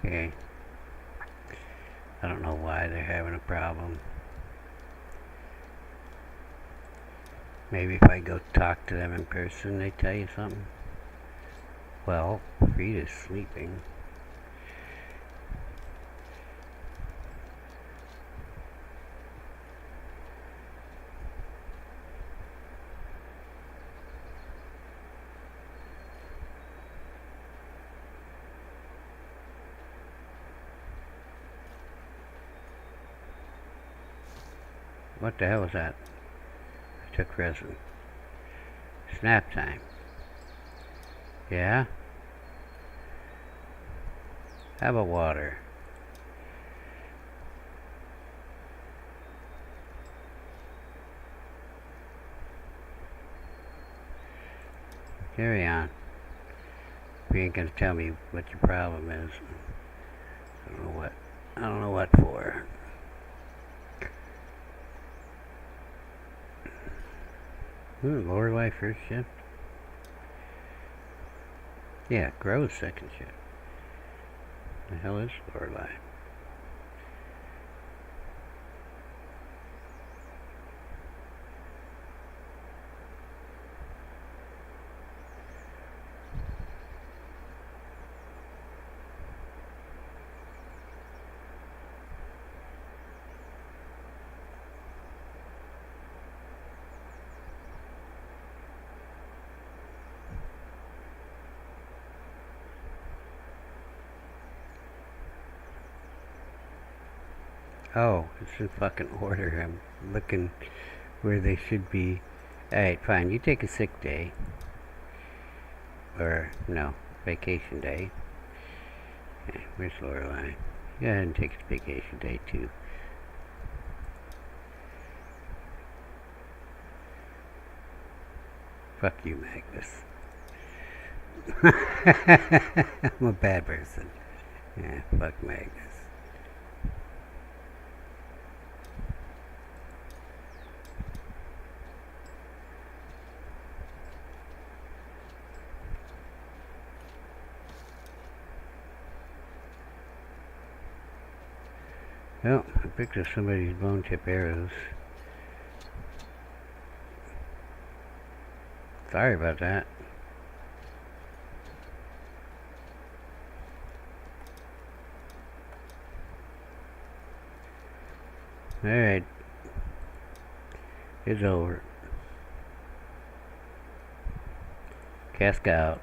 Okay. I don't know why they're having a problem. Maybe if I go talk to them in person, they tell you something. Well, Frida's sleeping. What the hell was that? I took resin. Snap time. Yeah? How about water? Carry on. You ain't gonna tell me what your problem is. I don't know what for. Lorelei first shift? Yeah, Grow's second shift. The hell is Lorelei? Oh, it's in fucking order. I'm looking where they should be. Alright, fine. You take a sick day. Or, no, vacation day. Okay, where's Lorelei? Go ahead and take a vacation day, too. Fuck you, Magnus. I'm a bad person. Yeah, fuck Magnus. Well, I picked up somebody's bone tip arrows. Sorry about that. Alright. It's over. Casca out.